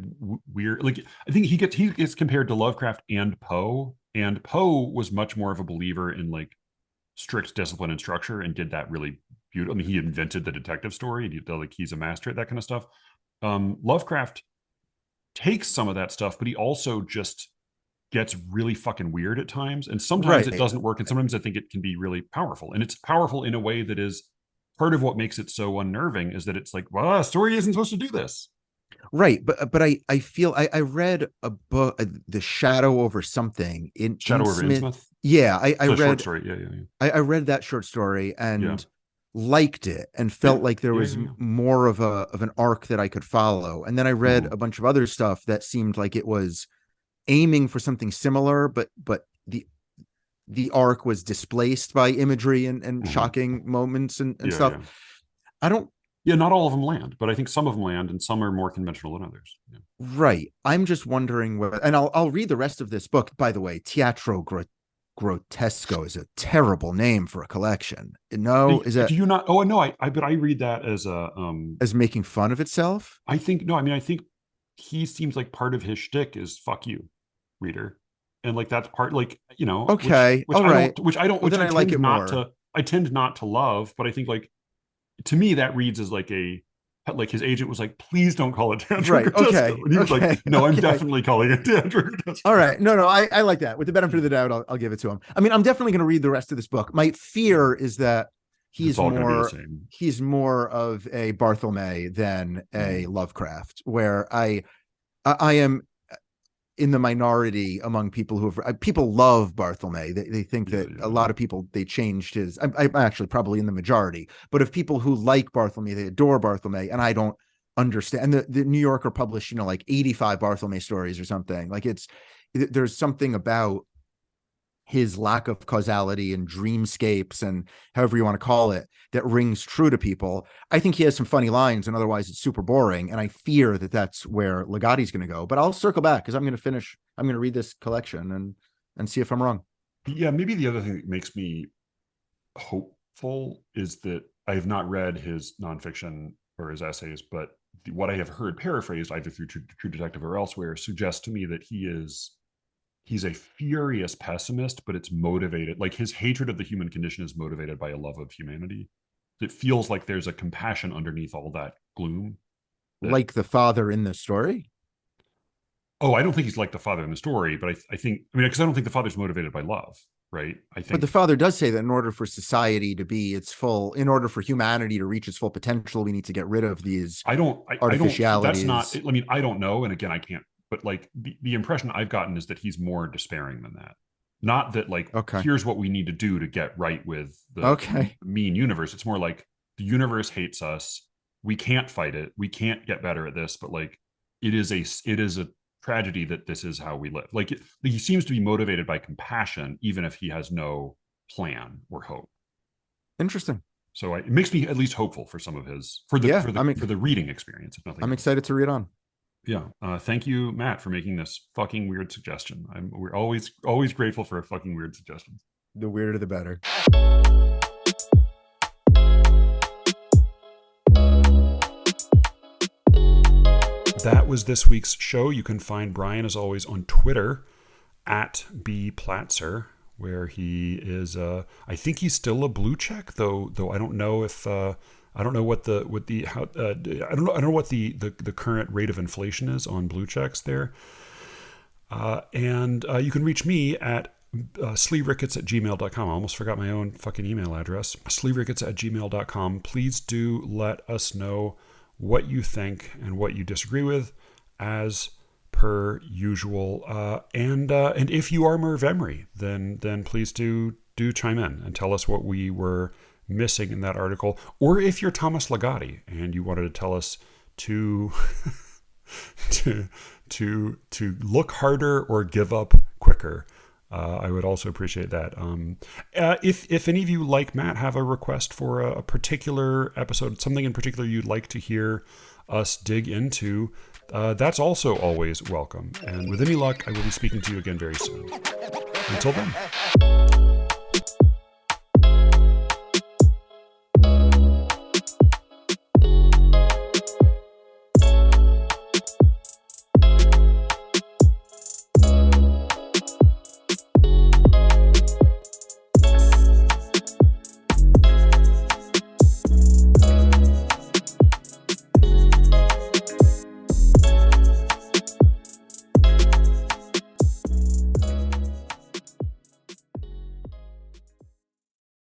weird, like I think he gets compared to Lovecraft and Poe was much more of a believer in like strict discipline and structure and did that really beautiful. I mean, he invented the detective story, and like he's a master at that kind of stuff. Lovecraft takes some of that stuff, but he also just gets really fucking weird at times, and sometimes it
Right.
doesn't work, and sometimes I think it can be really powerful, and it's powerful in a way that is part of what makes it so unnerving, is that it's like, well, a story isn't supposed to do this.
Right. But I feel I read a book, The Shadow over something in
Shadow over
Smith.
Innsmouth.
Yeah, I
It's a short
read
story. Yeah, yeah, yeah.
I read that short story
Yeah.
and liked it and
Yeah.
felt like there
Yeah,
was
yeah, yeah.
more of an arc that I could follow. And then I read
Mhm.
a bunch of other stuff that seemed like it was aiming for something similar, but the arc was displaced by imagery and
Mhm.
shocking moments and
Yeah,
stuff.
yeah.
I don't.
Yeah, not all of them land, but I think some of them land, and some are more conventional than others. Yeah.
Right. I'm just wondering whether, and I'll read the rest of this book. By the way, Grotesco is a terrible name for a collection. No, is
Do
that
you not? Oh no, but I read that as a
as making fun of itself?
I think no, I mean I think he seems like part of his shtick is fuck you, reader. And like that's part, like,
Okay, all right. Well,
which
then
I
I like
tend
it
not
more.
to love, but I think like to me that reads as like his agent was like, please don't call it Teatro
Right.
Grotesco.
Okay.
And he was like,
Okay.
no, I'm
Okay.
definitely calling it Teatro
All
Grotesco.
right. No, no, I like that. With the benefit of the doubt, I'll give it to him. I mean, I'm definitely going to read the rest of this book. My fear is that
It's
he's
all gonna be the
more
same.
he's more of a Barthelme than a
Mm.
Lovecraft, where I am in the minority among people who have people love Barthelme. They think
Yeah,
that
yeah,
a
yeah.
lot of people they changed his. I'm actually probably in the majority, but of people who like Barthelme, they adore Barthelme, and I don't understand. And the New Yorker published, like 85 Barthelme stories or something. Like there's something about his lack of causality and dreamscapes and however you want to call it that rings true to people. I think he has some funny lines, and otherwise it's super boring. And I fear that that's where Ligotti's going to go. But I'll circle back because I'm going to read this collection and see if I'm wrong.
Yeah, maybe the other thing that makes me hopeful is that I have not read his nonfiction or his essays, but what I have heard paraphrased either through True Detective or elsewhere suggests to me that he's a furious pessimist, but it's motivated. Like his hatred of the human condition is motivated by a love of humanity. It feels like there's a compassion underneath all that gloom. That
Like the father in the story.
Oh, I don't think he's like the father in the story, but I think, I mean, because I don't think the father's motivated by love, right? I
But the
think
father does say that in order for society to be its full, in order for humanity to reach its full potential, we need to get rid of these
I don't, that's not,
artificialities.
I mean, I don't know. And again, I can't, but like the impression I've gotten is that he's more despairing than that. Not that like,
Okay.
here's what we need to do to get right with the
Okay.
mean universe. It's more like the universe hates us. We can't fight it. We can't get better at this, but like, it is a tragedy that this is how we live. Like he seems to be motivated by compassion, even if he has no plan or hope.
Interesting.
So it makes me at least hopeful for some of his for the
Yeah.
for the for the reading experience, if nothing
I'm
else.
excited to read on.
Yeah. Thank you, Matt, for making this fucking weird suggestion. We're always grateful for a fucking weird suggestion.
The weirder, the better.
That was this week's show. You can find Brian, as always, on Twitter at @bplatzer, where he is. I think he's still a blue check, though I don't know if I don't know what the I don't know what the current rate of inflation is on blue checks there. And you can reach me at sleerickets@gmail.com. I almost forgot my own fucking email address. sleerickets@gmail.com. Please do let us know what you think and what you disagree with, as per usual. And if you are Merv Emery, then please do chime in and tell us what we were missing in that article. Or if you're Thomas Ligotti and you wanted to tell us to to look harder or give up quicker, I would also appreciate that. If any of you, like Matt, have a request for a particular episode, something in particular you'd like to hear us dig into, that's also always welcome. And with any luck, I will be speaking to you again very soon. Until then.